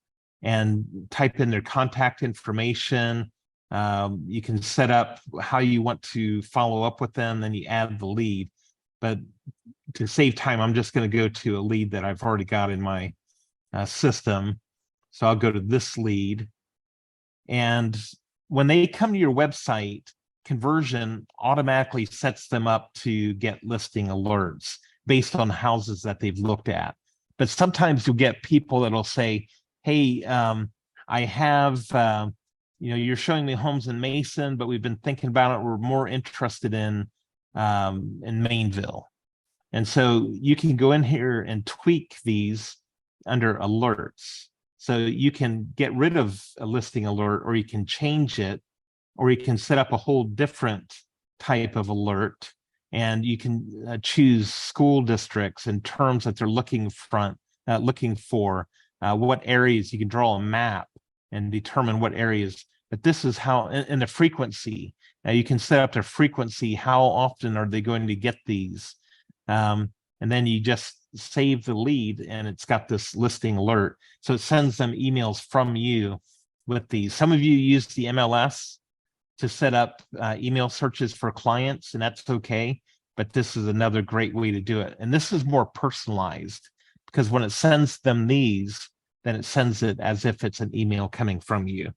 and type in their contact information. You can set up how you want to follow up with them, then you add the lead. But to save time, I'm just going to go to a lead that I've already got in my system. So I'll go to this lead. And when they come to your website, Conversion automatically sets them up to get listing alerts based on houses that they've looked at. But sometimes you'll get people that'll say, hey, I have, you're showing me homes in Mason, but we've been thinking about it. We're more interested in Mainville. And so you can go in here and tweak these under alerts. So you can get rid of a listing alert, or you can change it, or you can set up a whole different type of alert. And you can choose school districts and terms that they're looking for, what areas. You can draw a map and determine what areas. But this is how, and the frequency. You can set up their frequency. How often are they going to get these? And then you just save the lead, and it's got this listing alert. So it sends them emails from you with these. Some of you use the MLS to set up email searches for clients, and that's okay. But this is another great way to do it. And this is more personalized, because when it sends them these, then it sends it as if it's an email coming from you.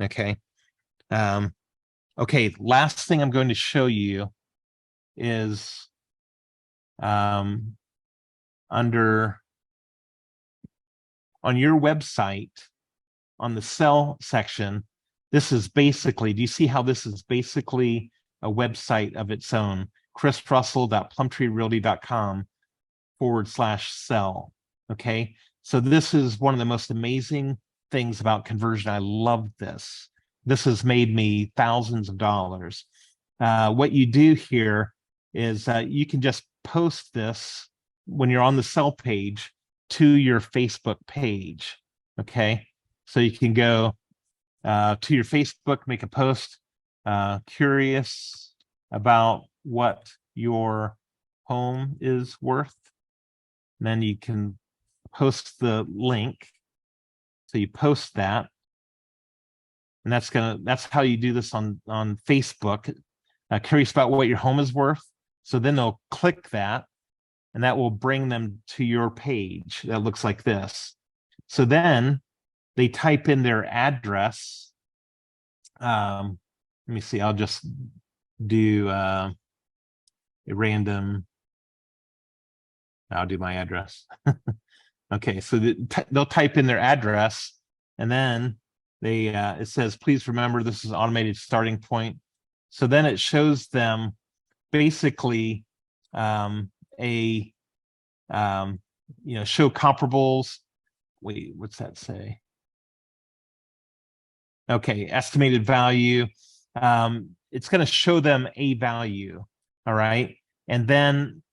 Okay. Okay, last thing I'm going to show you is under on your website, on the sell section. This is basically, do you see how this is basically a website of its own? chrisrussell.plumtreerealty.com/sell. Okay, so this is one of the most amazing things about Conversion. I love this. This has made me thousands of dollars. What you do here is you can just post this when you're on the sell page to your Facebook page. Okay, so you can go to your Facebook, make a post, curious about what your home is worth. And then you can post the link. So you post that. And that's how you do this on Facebook. Curious about what your home is worth. So then they'll click that, and that will bring them to your page that looks like this. So then they type in their address. Let me see, I'll just do a random, I'll do my address. Okay, so they'll type in their address, and then they it says, please remember this is automated starting point. So then it shows them basically show comparables. Wait, what's that say? Okay, estimated value. It's going to show them a value. All right, and then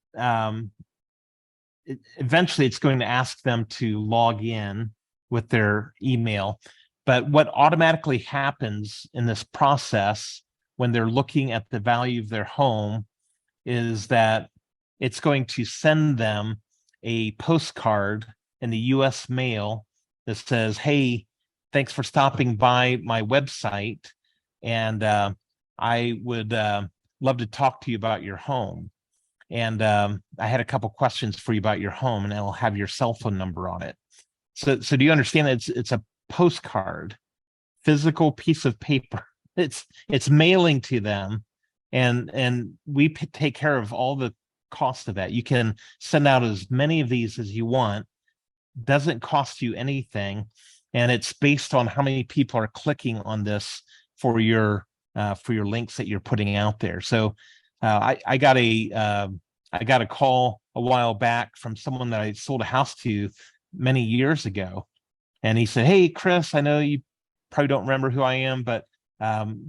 eventually it's going to ask them to log in with their email. But what automatically happens in this process when they're looking at the value of their home is that it's going to send them a postcard in the US mail that says, hey, thanks for stopping by my website, and I would love to talk to you about your home. And I had a couple questions for you about your home, and it'll have your cell phone number on it. So do you understand that it's a postcard physical piece of paper. It's mailing to them, and we take care of all the cost of that. You can send out as many of these as you want. Doesn't cost you anything, and it's based on how many people are clicking on this for your links that you're putting out there. So I got a call a while back from someone that I sold a house to many years ago, and he said, "Hey, Chris, I know you probably don't remember who I am, but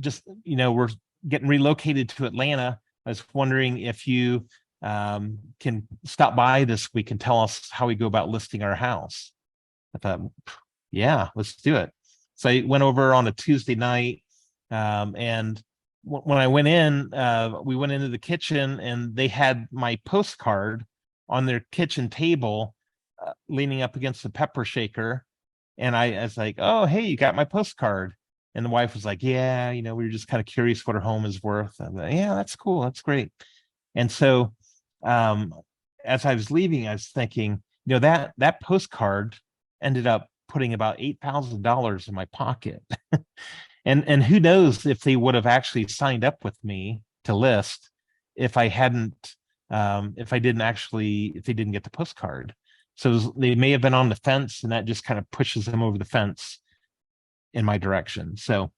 just we're getting relocated to Atlanta. I was wondering if you can stop by this week and tell us how we go about listing our house." I thought, yeah, let's do it. So I went over on a Tuesday night, and when I went in, we went into the kitchen, and they had my postcard on their kitchen table, leaning up against the pepper shaker. And I was like, "Oh, hey, you got my postcard." And the wife was like, "Yeah, we were just kind of curious what her home is worth." I'm like, "Yeah, that's cool. That's great." And so as I was leaving, I was thinking, that postcard ended up putting about $8,000 in my pocket. And who knows if they would have actually signed up with me to list if I hadn't, if they didn't get the postcard. So they may have been on the fence, and that just kind of pushes them over the fence in my direction. So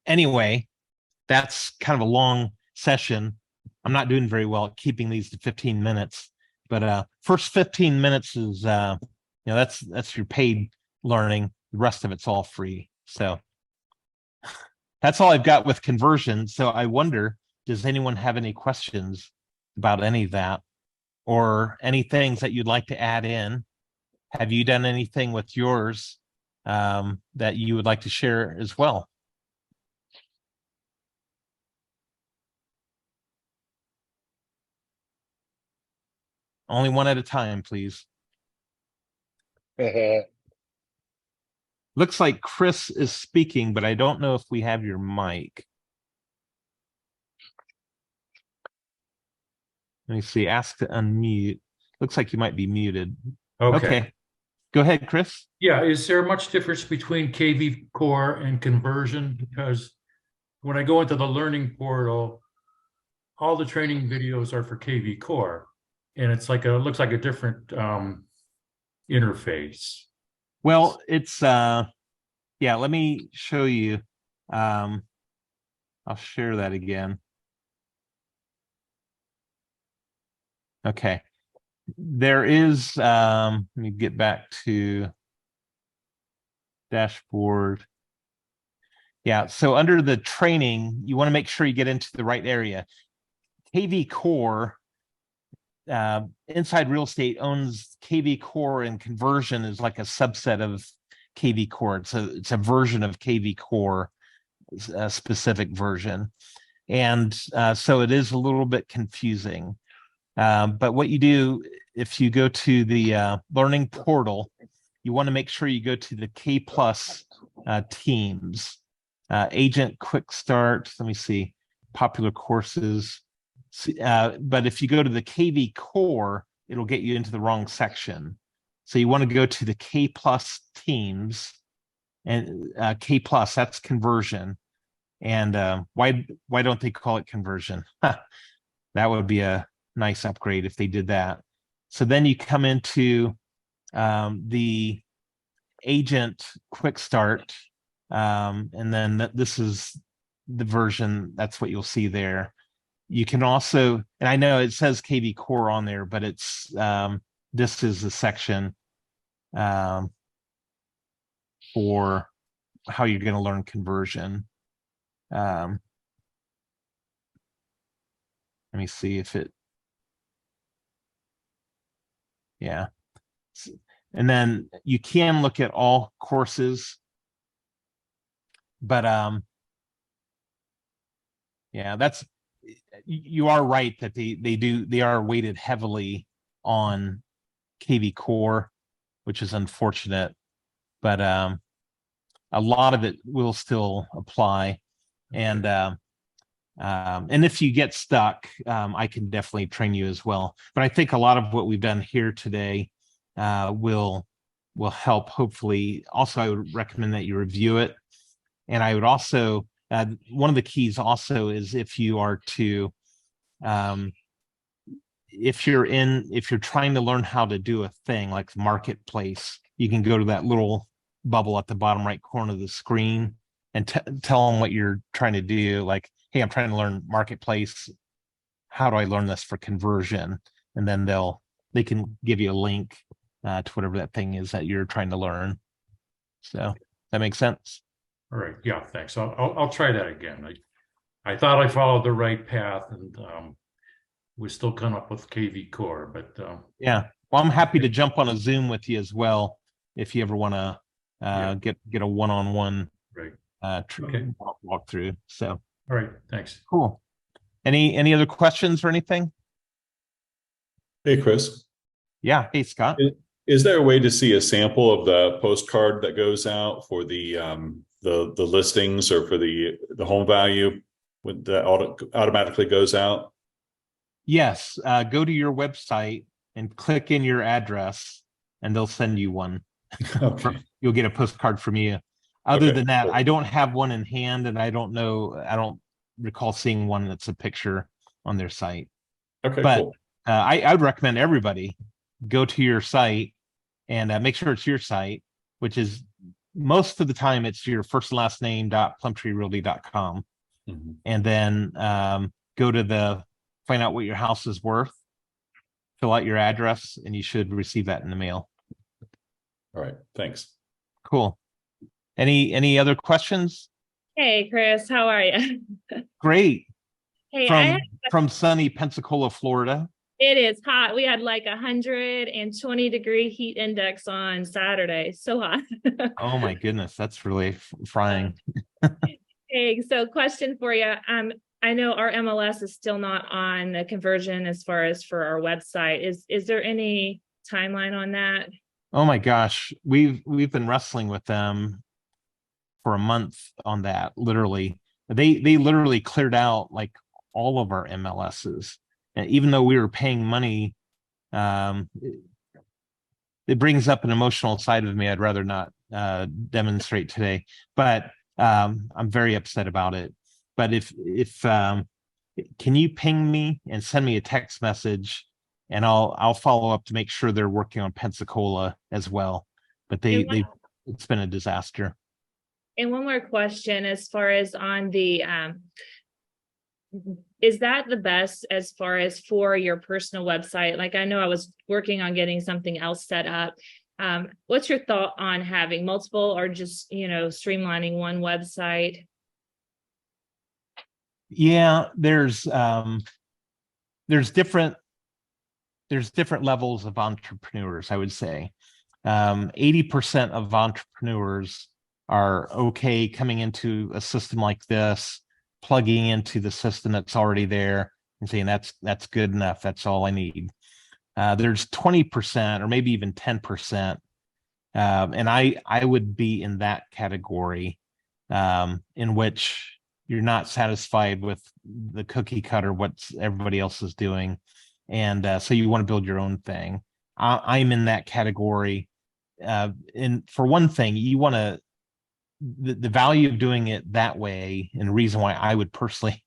anyway, that's kind of a long session. I'm not doing very well at keeping these to 15 minutes, but first 15 minutes is, that's your paid learning. The rest of it's all free. So that's all I've got with conversion. So I wonder, does anyone have any questions about any of that, or any things that you'd like to add in? Have you done anything with yours that you would like to share as well? Only one at a time, please. Looks like Chris is speaking, but I don't know if we have your mic. Let me see. Ask to unmute. Looks like you might be muted. Okay. Go ahead, Chris.
Yeah, is there much difference between KV Core and conversion? Because when I go into the learning portal, all the training videos are for KV Core, and it's like looks like a different interface.
Well, it's yeah, let me show you. I'll share that again. Okay. There is, let me get back to dashboard. Yeah, so under the training, you want to make sure you get into the right area. KV Core, Inside Real Estate owns KV Core, and conversion is like a subset of KV Core. It's a version of KV Core, a specific version. And so it is a little bit confusing. But what you do, if you go to the learning portal, you want to make sure you go to the K Plus teams, agent quick start. Let me see, popular courses. But if you go to the KV Core, it'll get you into the wrong section. So you want to go to the K Plus teams, and K Plus, that's conversion. And why don't they call it conversion? That would be a nice upgrade if they did that. So then you come into the agent quick start, and then this is the version. That's what you'll see there. You can also, and I know it says KV Core on there, but it's this is the section for how you're going to learn conversion. Let me see if it, yeah. And then you can look at all courses, but yeah, that's, you are right that they are weighted heavily on KV Core, which is unfortunate, but a lot of it will still apply. And if you get stuck, I can definitely train you as well. But I think a lot of what we've done here today will help, hopefully. Also, I would recommend that you review it And I would also, one of the keys also is if you are to, if you're trying to learn how to do a thing like marketplace, you can go to that little bubble at the bottom right corner of the screen and tell them what you're trying to do. Like, hey, I'm trying to learn marketplace. How do I learn this for conversion? And then they can give you a link to whatever that thing is that you're trying to learn. So that makes sense.
All right. Yeah, thanks. I'll try that again. I thought I followed the right path, and we still come up with KV Core, but
yeah. Well, I'm happy to jump on a Zoom with you as well if you ever want to get a one-on-one
right.
walk through. So
All right, thanks.
cool. Any other questions or anything?
Hey, Chris.
Yeah. Hey, Scott.
Is there a way to see a sample of the postcard that goes out for the listings or for the home value when that automatically goes out?
Yes. Go to your website and click in your address, and they'll send you one.
Okay.
You'll get a postcard from you. Other than that, I don't have one in hand, and I don't recall seeing one that's a picture on their site.
Okay,
but
cool.
I would recommend everybody go to your site and make sure it's your site, which is most of the time it's your first and last name .plumtreerealty.com.
Mm-hmm.
And then go to find out what your house is worth, fill out your address, and you should receive that in the mail.
All right, thanks.
Cool. Any other questions?
Hey, Chris, how are you?
Great.
Hey,
From sunny Pensacola, Florida.
It is hot. We had like 120-degree heat index on Saturday. So hot.
Oh my goodness, that's really frying.
Hey, so question for you. I know our MLS is still not on the conversion as far as for our website. Is there any timeline on that?
Oh my gosh, we've been wrestling with them for a month on that. Literally, they literally cleared out like all of our MLSs, and even though we were paying money, it brings up an emotional side of me I'd rather not demonstrate today. But I'm very upset about it. But if can you ping me and send me a text message, and I'll follow up to make sure they're working on Pensacola as well. But it's been a disaster.
And one more question, as far as on the is that the best as far as for your personal website? Like, I know I was working on getting something else set up. What's your thought on having multiple, or just, streamlining one website?
Yeah, there's different levels of entrepreneurs, I would say. 80% of entrepreneurs are okay coming into a system like this, plugging into the system that's already there and saying that's good enough, that's all I need. There's 20% or maybe even 10%, and I would be in that category, in which you're not satisfied with the cookie cutter what everybody else is doing, and so you want to build your own thing. I'm in that category. And for one thing, you want to the value of doing it that way, and the reason why I would personally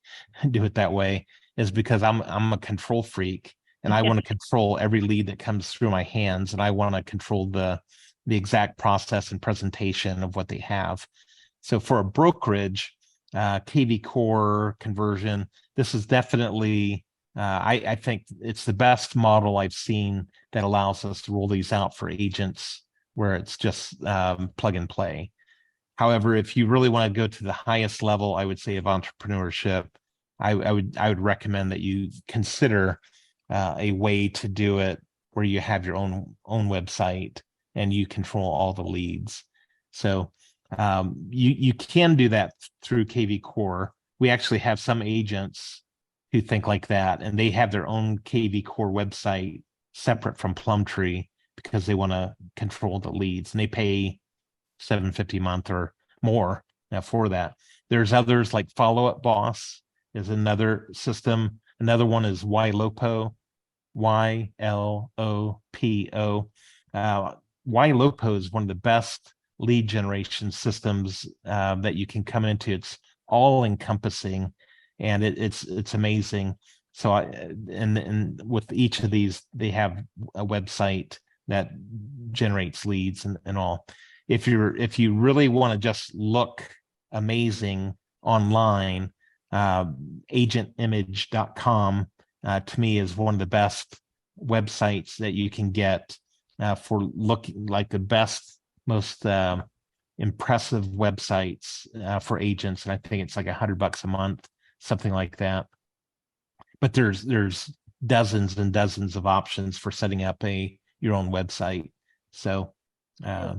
do it that way is because I'm a control freak, and I want to control every lead that comes through my hands, and I want to control the exact process and presentation of what they have. So for a brokerage, KV Core conversion, this is definitely I think it's the best model I've seen that allows us to roll these out for agents where it's just plug and play. However, if you really want to go to the highest level, I would say, of entrepreneurship, I would recommend that you consider a way to do it where you have your own website and you control all the leads. So you can do that through KV Core. We actually have some agents who think like that, and they have their own KV Core website separate from Plum Tree because they want to control the leads, and they pay $750 a month or more for that. There's others like Follow Up Boss is another system. Another one is YLOPO, YLOPO. YLOPO is one of the best lead generation systems that you can come into. It's all encompassing, and it's amazing. So and with each of these, they have a website that generates leads and all. If you really want to just look amazing online, agentimage.com to me is one of the best websites that you can get for looking like the best, most impressive websites for agents. And I think it's like $100 a month, something like that. But there's dozens and dozens of options for setting up your own website. So a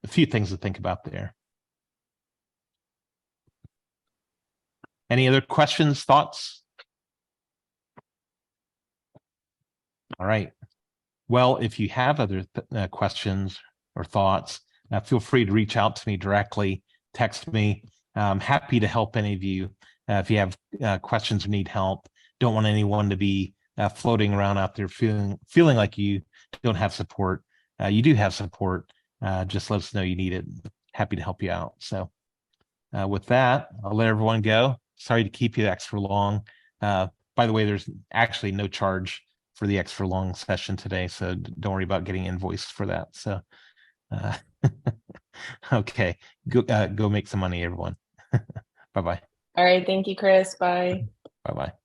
few things to think about there. Any other questions, thoughts? All right. Well, if you have other questions or thoughts, feel free to reach out to me directly, text me. I'm happy to help any of you. If you have questions or need help, don't want anyone to be floating around out there feeling like you don't have support. You do have support. Just let us know you need it. Happy to help you out. So with that, I'll let everyone go. Sorry to keep you extra long. By the way, there's actually no charge for the extra long session today, so don't worry about getting invoiced for that. So okay, go make some money, everyone. Bye-bye.
All right. Thank you, Chris. Bye.
Bye-bye.